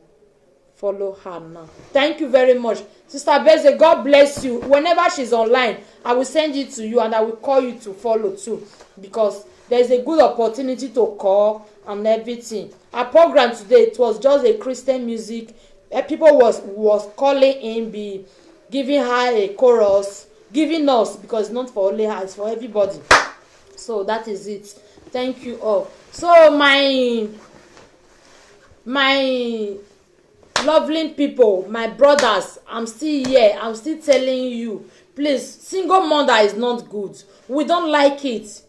follow her now. Thank you very much, Sister Beze. God bless you. Whenever she's online, I will send it to you, and I will call you to follow too, because there is a good opportunity to call and everything. Our program today, it was just a Christian music. People was calling in, be giving her a chorus, giving us, because it's not for only her, it's for everybody. So that is it. Thank you all. So my lovely people, my brothers, I'm still here. I'm still telling you, please, single mother is not good. We don't like it.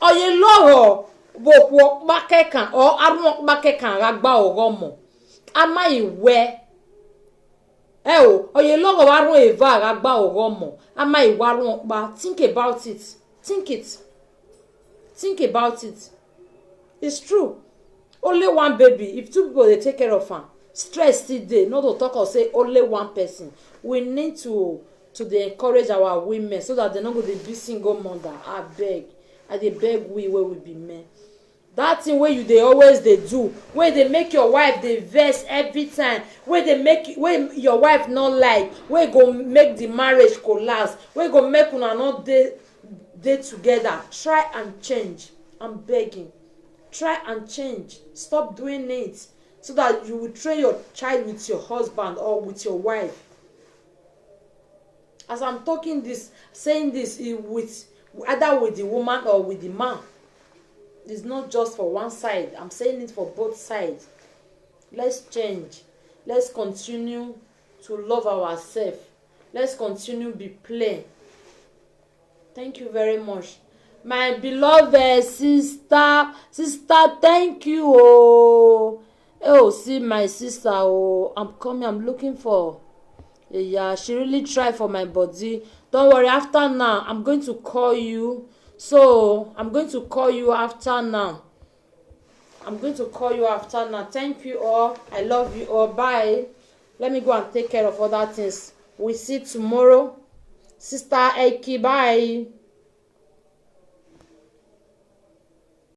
Oye loro bo bakekan or arun bakekan ragba oromo. Ama iwe. Oye loro arun eva ragba oromo. Ama iwarun ba. Think about it. Think about it. It's true. Only one baby. If two people they take care of her, stress still dey. Not to talk or say only one person. We need to dey encourage our women so that they no go dey be single mother. I dey beg we wey we be men. That thing wey you dey always dey do, wey dey make your wife dey vex every time, wey your wife no like, wey go make the marriage collapse, wey go make una no dey together. Try and change. I'm begging. Try and change. Stop doing it so that you will train your child with your husband or with your wife. As I'm saying this with either with the woman or with the man. It's not just for one side. I'm saying it for both sides. Let's change. Let's continue to love ourselves. Let's continue to be plain. Thank you very much. My beloved sister, thank you. See my sister. I'm coming. I'm looking for. Yeah, she really tried for my body. Don't worry. After now, I'm going to call you. So I'm going to call you after now. Thank you all. I love you all. Bye. Let me go and take care of other things. We see tomorrow. Sister Eki, bye.